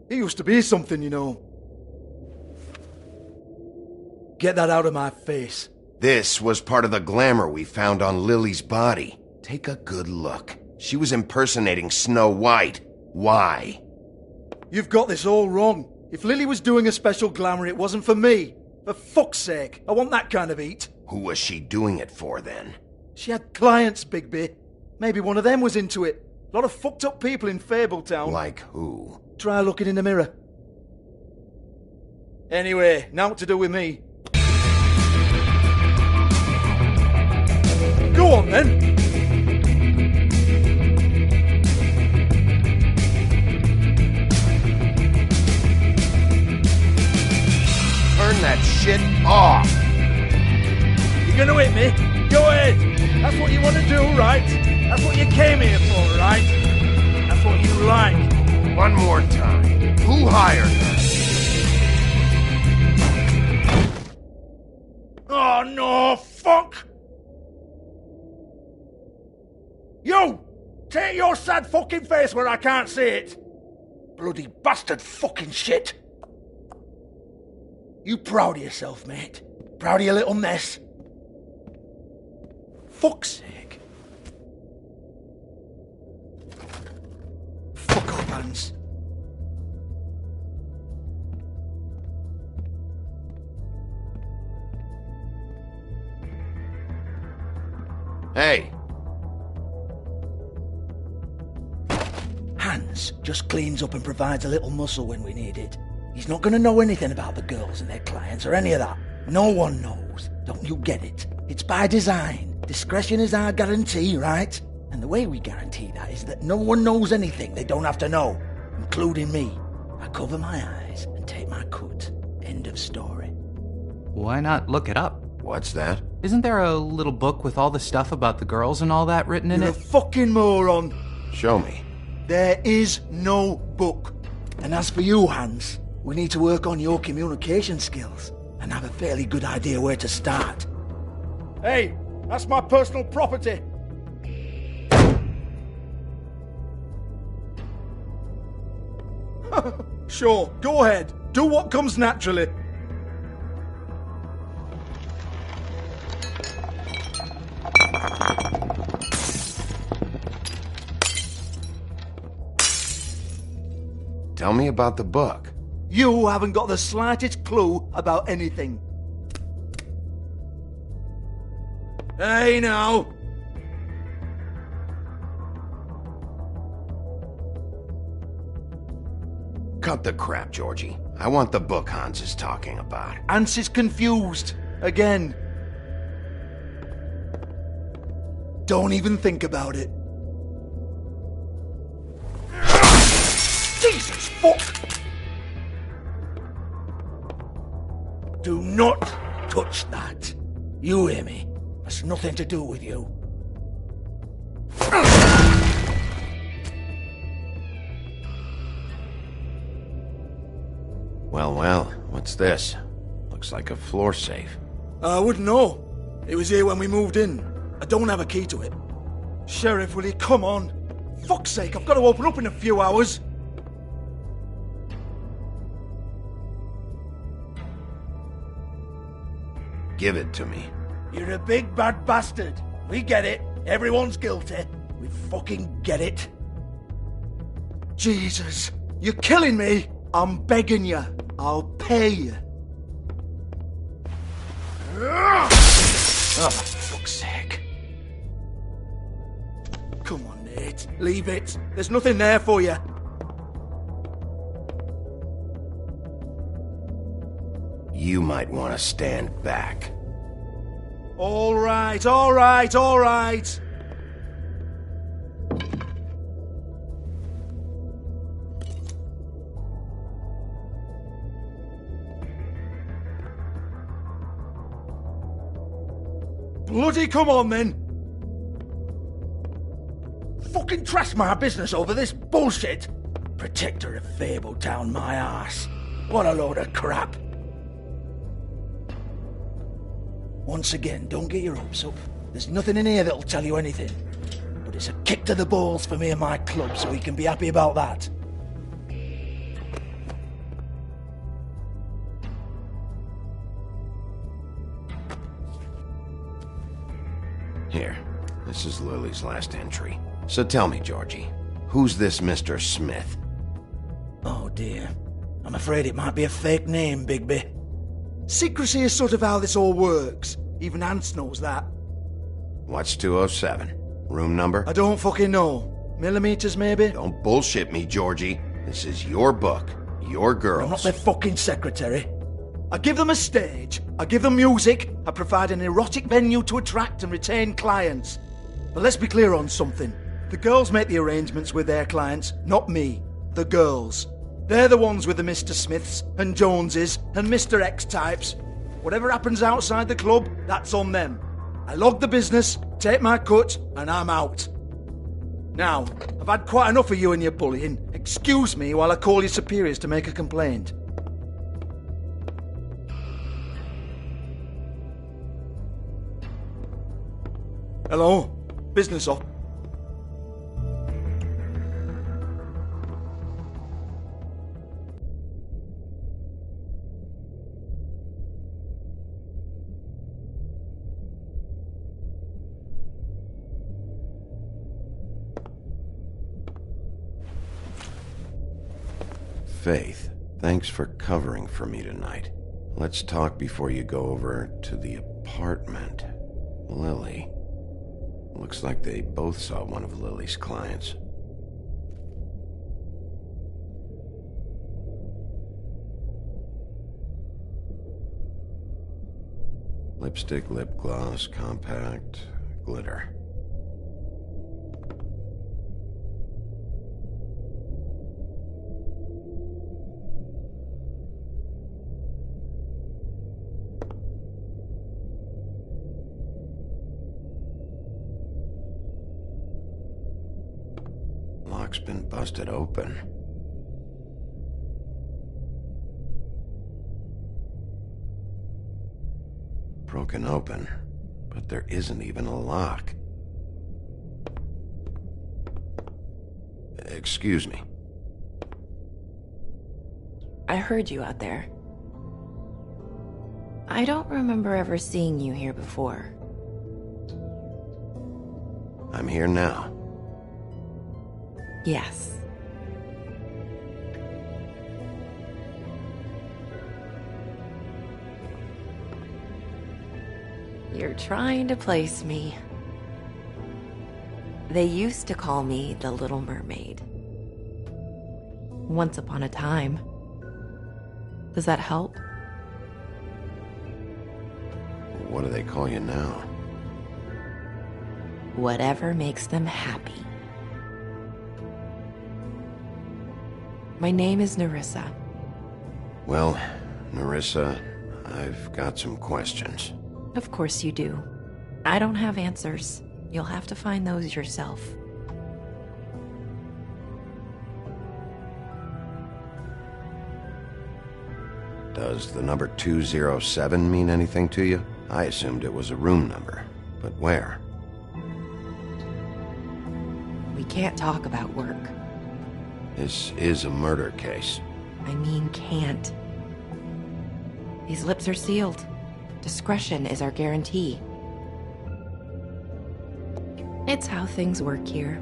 He used to be something, you know. Get that out of my face. This was part of the glamour we found on Lily's body. Take a good look. She was impersonating Snow White. Why? You've got this all wrong. If Lily was doing a special glamour, it wasn't for me. For fuck's sake, I want that kind of eat. Who was she doing it for, then? She had clients, Bigby. Maybe one of them was into it. A lot of fucked up people in Fabletown. Like who? Try looking in the mirror. Anyway, now what to do with me? Go on, then. Turn that shit off! You're gonna hit me? Go ahead! That's what you want to do, right? That's what you came here for, right? That's what you like. One more time. Who hired her? Oh, no, fuck! You! Take your sad fucking face where I can't see it! Bloody bastard fucking shit! You proud of yourself, mate? Proud of your little mess? Fuck's sake. Fuck off, Hans. Hey! Hans just cleans up and provides a little muscle when we need it. He's not going to know anything about the girls and their clients or any of that. No one knows. Don't you get it? It's by design. Discretion is our guarantee, right? And the way we guarantee that is that no one knows anything they don't have to know. including me. I cover my eyes and take my cut. End of story. Why not look it up? What's that? Isn't there a little book with all the stuff about the girls and all that written in You're it? a fucking moron. Show me. There is no book. And as for you, Hans, we need to work on your communication skills and have a fairly good idea where to start. Hey, that's my personal property. Sure, go ahead. Do what comes naturally. Tell me about the book. You haven't got the slightest clue about anything. Hey, now. Cut the crap, Georgie. I want the book Hans is talking about. Hans is confused. Again. Don't even think about it. Jesus fuck! Do not touch that. You hear me? That's nothing to do with you. Well, what's this? Looks like a floor safe. I wouldn't know. It was here when we moved in. I don't have a key to it. Sheriff, will you come on? Fuck's sake, I've got to open up in a few hours. Give it to me. You're a big bad bastard. We get it. Everyone's guilty. We fucking get it. Jesus, you're killing me. I'm begging you. I'll pay you. Oh, for fuck's sake. Come on, Nate. Leave it. There's nothing there for you. You might want to stand back. All right, all right, all right. Bloody come on, then. Fucking trash my business over this bullshit. Protector of Fabletown, my ass. What a load of crap. Once again, don't get your hopes up. There's nothing in here that'll tell you anything. But it's a kick to the balls for me and my club, so we can be happy about that. Here, this is Lily's last entry. So tell me, Georgie, who's this Mr. Smith? Oh dear. I'm afraid it might be a fake name, Bigby. Secrecy is sort of how this all works. Even Hans knows that. What's 207? Room number? I don't fucking know. Millimeters, maybe? Don't bullshit me, Georgie. This is your book. Your girls. I'm not their fucking secretary. I give them a stage, I give them music, I provide an erotic venue to attract and retain clients. But let's be clear on something. The girls make the arrangements with their clients, not me. The girls. They're the ones with the Mr. Smiths and Joneses and Mr. X types. Whatever happens outside the club, that's on them. I log the business, take my cut, and I'm out. Now, I've had quite enough of you and your bullying. Excuse me while I call your superiors to make a complaint. Hello? Business up. Faith, thanks for covering for me tonight. Let's talk before you go over to the apartment. Lily. Looks like they both saw one of Lily's clients. Lipstick, lip gloss, compact, glitter. lock's been busted open. Broken open, but there isn't even a lock. Excuse me. I heard you out there. I don't remember ever seeing you here before. I'm here now. Yes. You're trying to place me. They used to call me the Little Mermaid. Once upon a time. Does that help? What do they call you now? Whatever makes them happy. My name is Nerissa. Well, Nerissa, I've got some questions. Of course you do. I don't have answers. You'll have to find those yourself. Does the number 207 mean anything to you? I assumed it was a room number, but where? We can't talk about work. This is a murder case. I mean can't. These lips are sealed. Discretion is our guarantee. It's how things work here.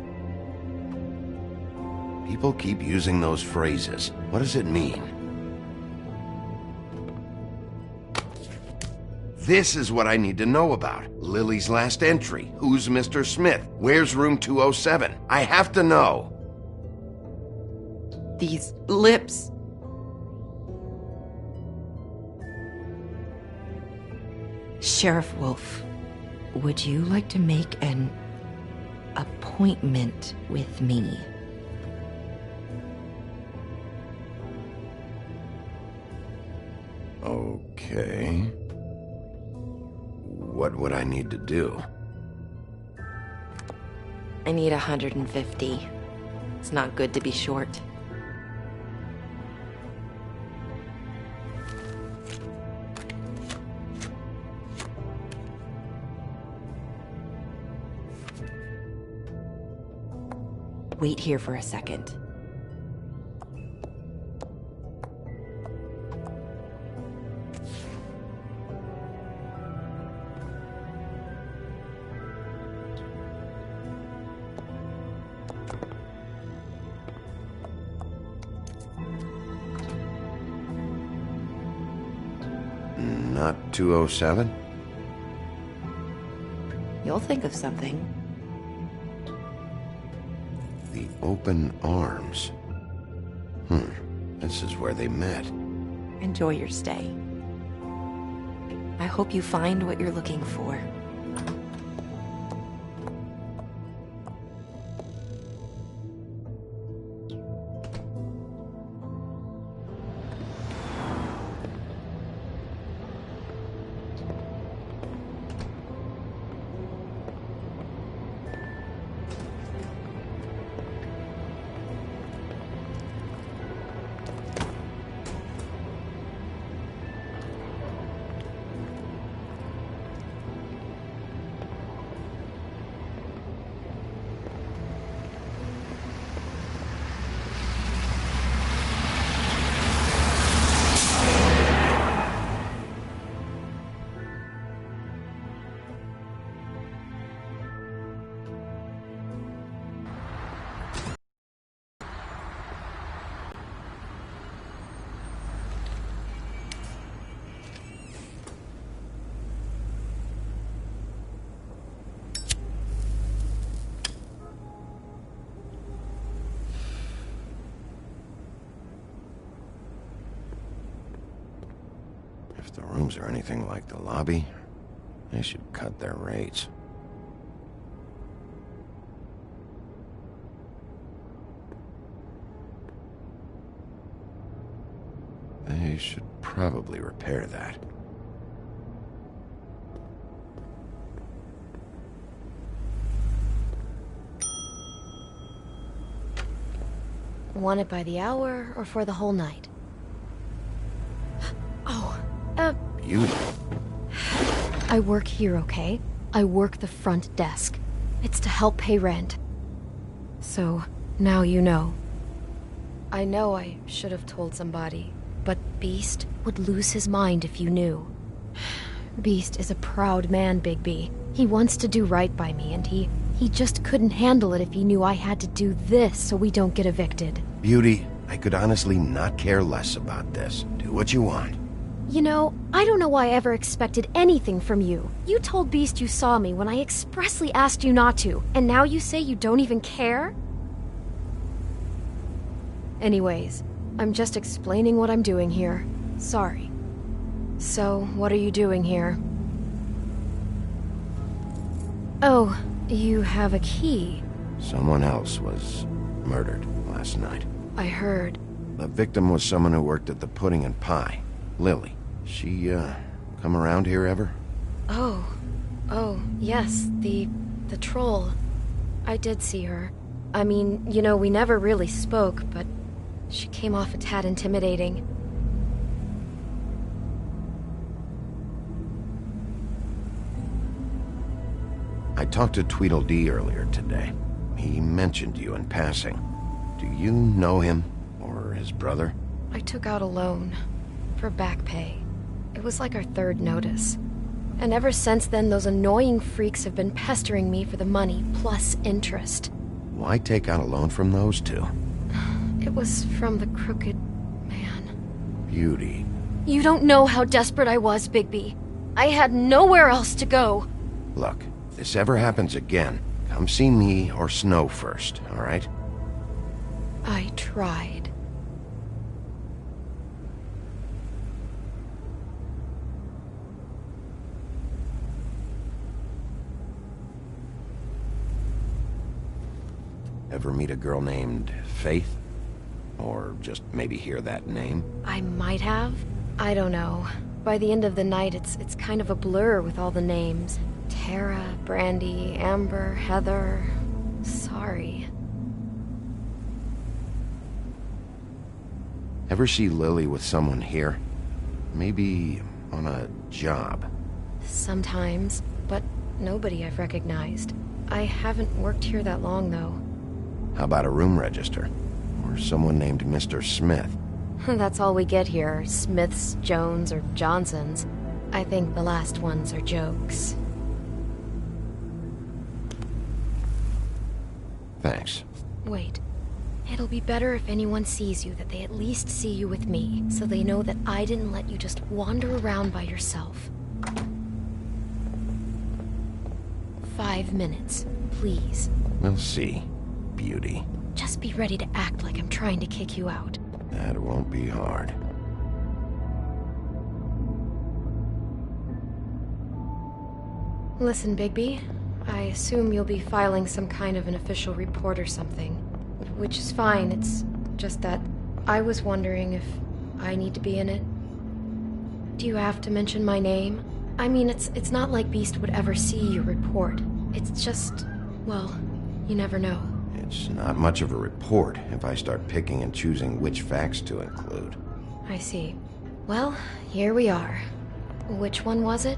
People keep using those phrases. What does it mean? This is what I need to know about. Lily's last entry. Who's Mr. Smith? Where's room 207? I have to know. These lips. Sheriff Wolf, would you like to make an appointment with me? Okay. What would I need to do? I need 150. It's not good to be short. Wait here for a second. Not 207? You'll think of something. The open arms. This is where they met. Enjoy your stay. I hope you find what you're looking for. If the rooms are anything like the lobby, they should cut their rates. They should probably repair that. Want it by the hour or for the whole night? Oh, Beauty. I work here, okay? I work the front desk. It's to help pay rent. So, now you know. I know I should have told somebody, but Beast would lose his mind if you knew. Beast is a proud man, Bigby. He wants to do right by me, and he just couldn't handle it if he knew I had to do this so we don't get evicted. Beauty, I could honestly not care less about this. Do what you want. You know, I don't know why I ever expected anything from you. You told Beast you saw me when I expressly asked you not to, and now you say you don't even care? Anyways, I'm just explaining what I'm doing here. Sorry. So, what are you doing here? Oh, you have a key. Someone else was murdered last night. I heard. The victim was someone who worked at the Pudding and Pie. Lily. She, come around here ever? Oh, yes, the troll. I did see her. I mean, you know, we never really spoke, but she came off a tad intimidating. I talked to Tweedledee earlier today. He mentioned you in passing. Do you know him, or his brother? I took out a loan for back pay. It was like our third notice. And ever since then, those annoying freaks have been pestering me for the money, plus interest. Why take out a loan from those two? It was from the Crooked Man. Beauty. You don't know how desperate I was, Bigby. I had nowhere else to go. Look, if this ever happens again, come see me or Snow first, all right? I tried. Ever meet a girl named Faith? Or just maybe hear that name? I might have. I don't know. By the end of the night, it's kind of a blur with all the names. Tara, Brandy, Amber, Heather... Sorry. Ever see Lily with someone here? Maybe on a job? Sometimes, but nobody I've recognized. I haven't worked here that long, though. How about a room register? Or someone named Mr. Smith? That's all we get here. Smiths, Jones, or Johnsons. I think the last ones are jokes. Thanks. Wait. It'll be better if anyone sees you that they at least see you with me, so they know that I didn't let you just wander around by yourself. 5 minutes, please. We'll see, Beauty. Just be ready to act like I'm trying to kick you out. That won't be hard. Listen, Bigby. I assume you'll be filing some kind of an official report or something. Which is fine, it's just that I was wondering if I need to be in it. Do you have to mention my name? I mean, it's not like Beast would ever see your report. It's just, well, you never know. It's not much of a report if I start picking and choosing which facts to include. I see. Well, here we are. Which one was it?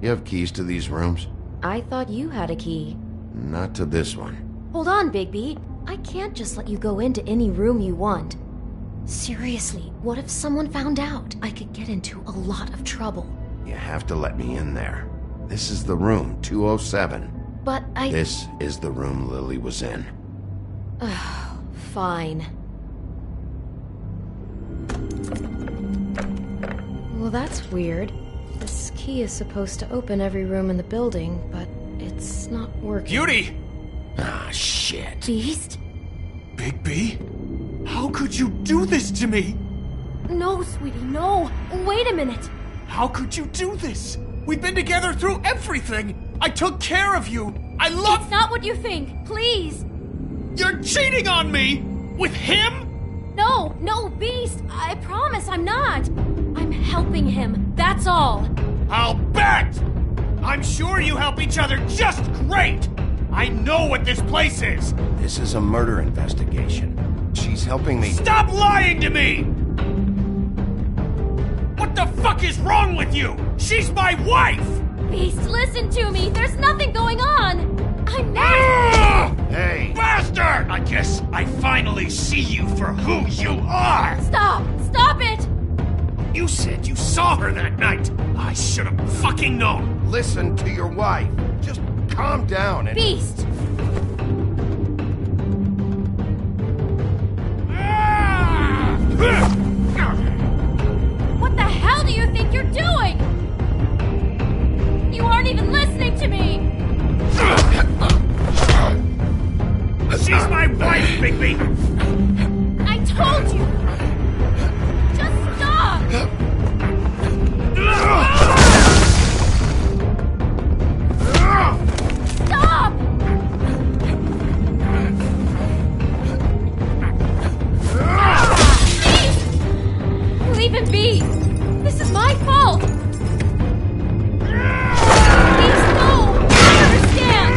You have keys to these rooms? I thought you had a key. Not to this one. Hold on, Bigby. I can't just let you go into any room you want. Seriously, what if someone found out? I could get into a lot of trouble. You have to let me in there. This is the room, 207. But This is the room Lily was in. Fine. Well, that's weird. This key is supposed to open every room in the building, but it's not working. Beauty! Ah, shit. Beast? Bigby? How could you do this to me? No, sweetie, no. Wait a minute. How could you do this? We've been together through everything. I took care of you. I love... It's not what you think. Please. You're cheating on me! With him? No, Beast. I promise I'm not. I'm helping him. That's all. I'll bet! I'm sure you help each other just great! I know what this place is! This is a murder investigation. She's helping me... Stop lying to me! What the fuck is wrong with you? She's my wife! Beast, listen to me. There's nothing going on. I'm not... Hey! Bastard! I guess I finally see you for who you are! Stop! Stop it! You said you saw her that night. I should have fucking known. Listen to your wife. Just calm down and... Beast! What the hell do you think you're doing? You aren't even listening to me! She's my wife, Bigby! I told you! Just stop! Stop! Please! Leave him be! This is my fault! Please, no! I understand!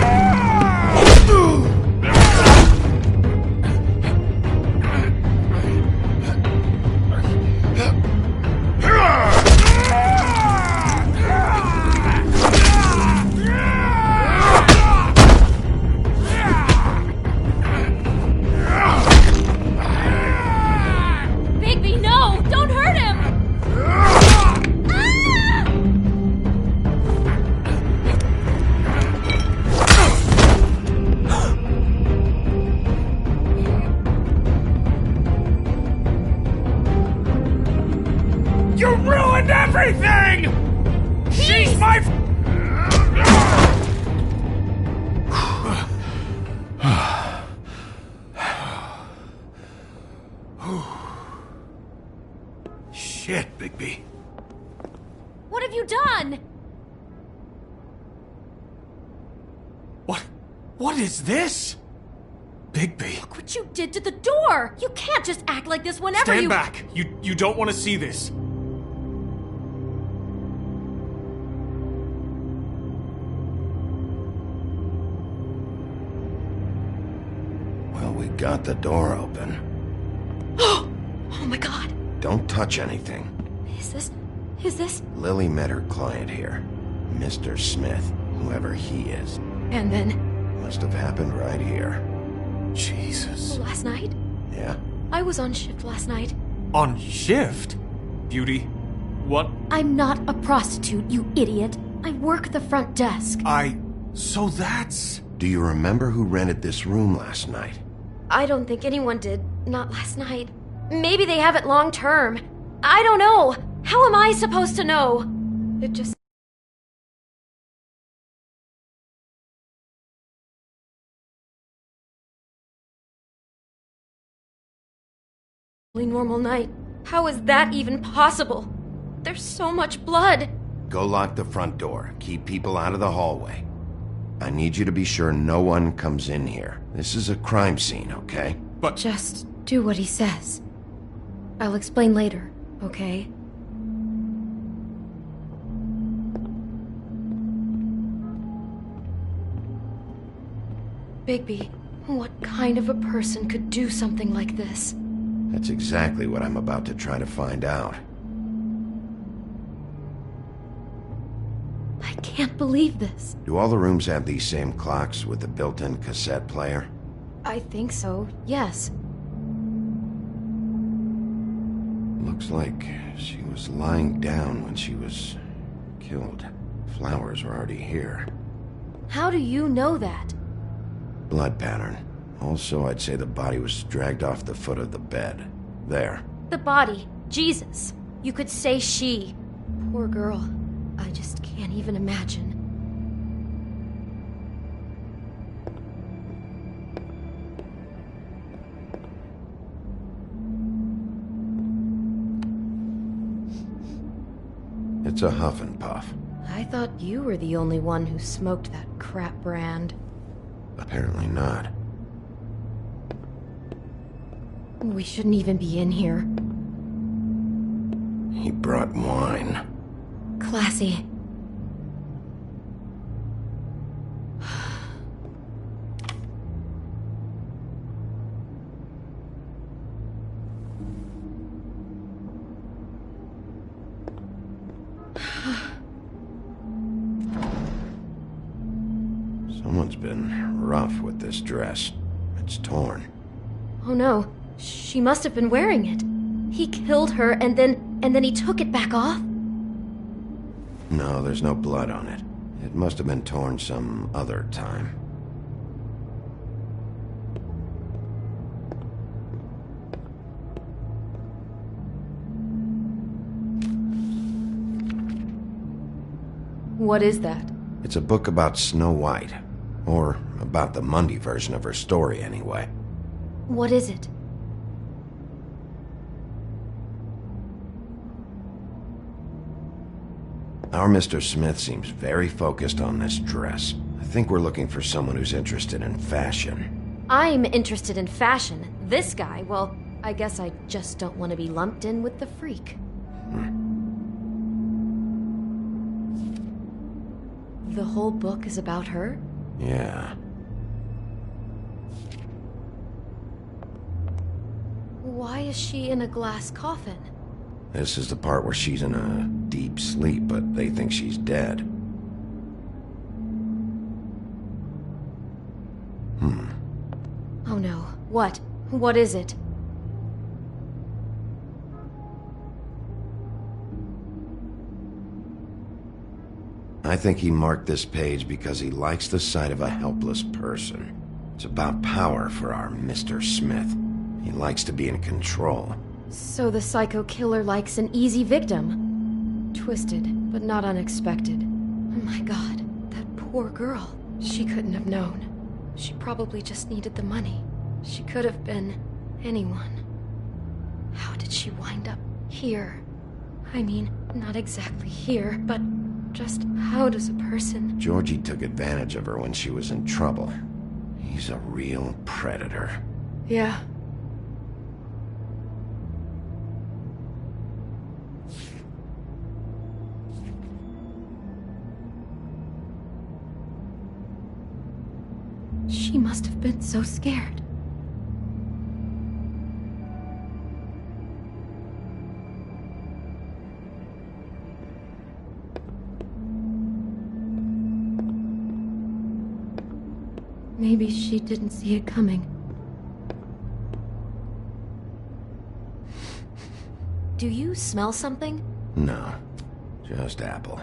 Bigby, no! Don't hurt him! You ruined everything! She's my... Shit, Bigby. What have you done? What is this? Bigby. Look what you did to the door! You can't just act like this whenever Stand you... back. You don't want to see this. Well, we got the door open. Oh my god. Don't touch anything. Is this... Lily met her client here. Mr. Smith, whoever he is. And then... Must have happened right here. Jesus. Last night? Yeah? I was on shift last night. On shift? Beauty, what? I'm not a prostitute, you idiot. I work the front desk. So that's... Do you remember who rented this room last night? I don't think anyone did. Not last night. Maybe they have it long term. I don't know. How am I supposed to know? It just... normal night. How is that even possible? There's so much blood. Go lock the front door. Keep people out of the hallway. I need you to be sure no one comes in here. This is a crime scene, okay? But... Just do what he says. I'll explain later, okay? Bigby, what kind of a person could do something like this? That's exactly what I'm about to try to find out. I can't can't believe this. Do all the rooms have these same clocks with the built-in cassette player? I think so, yes. Looks like she was lying down when she was killed. Flowers were already here. How do you know that? Blood pattern. Also, I'd say the body was dragged off the foot of the bed. There. The body. Jesus. You could say she. Poor girl. I just can't even imagine. It's a huff and puff. I thought you were the only one who smoked that crap brand. Apparently not. We shouldn't even be in here. He brought wine. Classy. Someone's been rough with this dress. It's torn. Oh no, she must have been wearing it. He killed her and then he took it back off? No, there's no blood on it. It must have been torn some other time. What is that? It's a book about Snow White. Or about the Mundy version of her story, anyway. What is it? Our Mr. Smith seems very focused on this dress. I think we're looking for someone who's interested in fashion. I'm interested in fashion. This guy, well, I guess I just don't want to be lumped in with the freak. The whole book is about her? Yeah. Why is she in a glass coffin? This is the part where she's in a deep sleep, but they think she's dead. Oh no. What? What is it? I think he marked this page because he likes the sight of a helpless person. It's about power for our Mr. Smith. He likes to be in control. So the psycho killer likes an easy victim. Twisted, but not unexpected. Oh my god, that poor girl. She couldn't have known. She probably just needed the money. She could have been anyone. How did she wind up here? I mean, not exactly here, but just how does a person... Georgie took advantage of her when she was in trouble. He's a real predator. Yeah. She must have been so scared. Maybe she didn't see it coming. Do you smell something? No, just apple.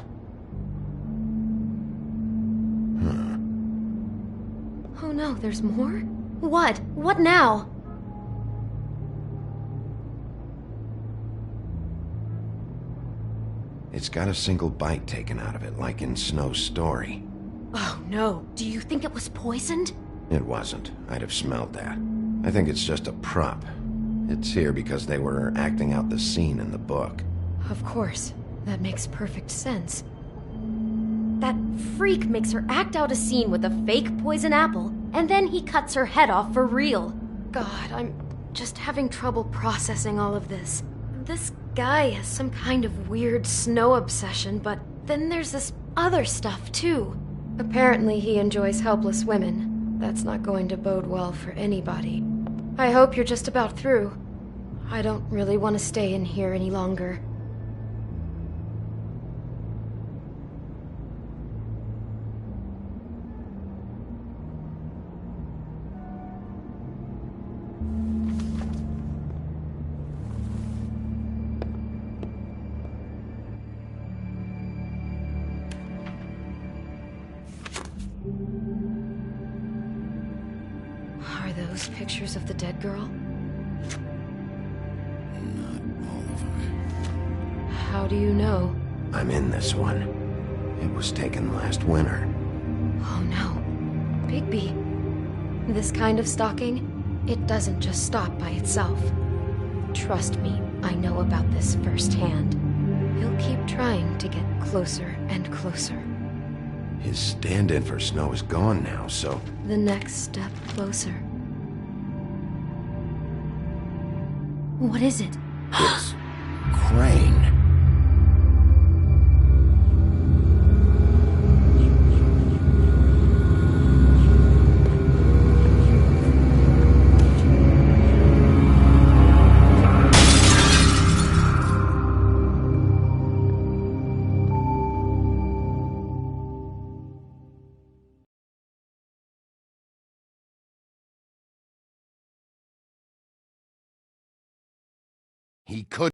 Oh no, there's more? What? What now? It's got a single bite taken out of it, like in Snow's story. Oh no, do you think it was poisoned? It wasn't. I'd have smelled that. I think it's just a prop. It's here because they were acting out the scene in the book. Of course. That makes perfect sense. That freak makes her act out a scene with a fake poison apple, and then he cuts her head off for real. God, I'm just having trouble processing all of this. This guy has some kind of weird snow obsession, but then there's this other stuff too. Apparently he enjoys helpless women. That's not going to bode well for anybody. I hope you're just about through. I don't really want to stay in here any longer. those pictures of the dead girl? Not all of them. How do you know? I'm in this one. It was taken last winter. Oh no. Bigby. This kind of stalking, it doesn't just stop by itself. Trust me, I know about this firsthand. He'll keep trying to get closer and closer. His stand-in for Snow is gone now, so... The next step closer. What is it? It's... Crane. He could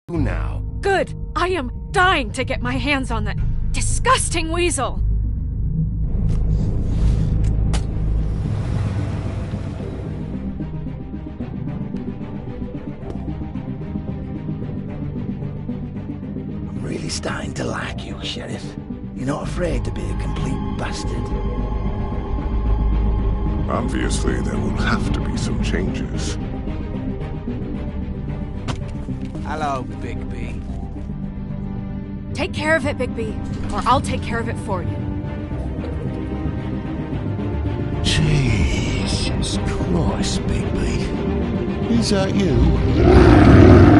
now. Good! I am dying to get my hands on that disgusting weasel! I'm really starting to like you, Sheriff. You're not afraid to be a complete bastard. Obviously, there will have to be some changes. Hello, Bigby. Take care of it, Bigby, or I'll take care of it for you. Jesus Christ, Bigby. Is that you?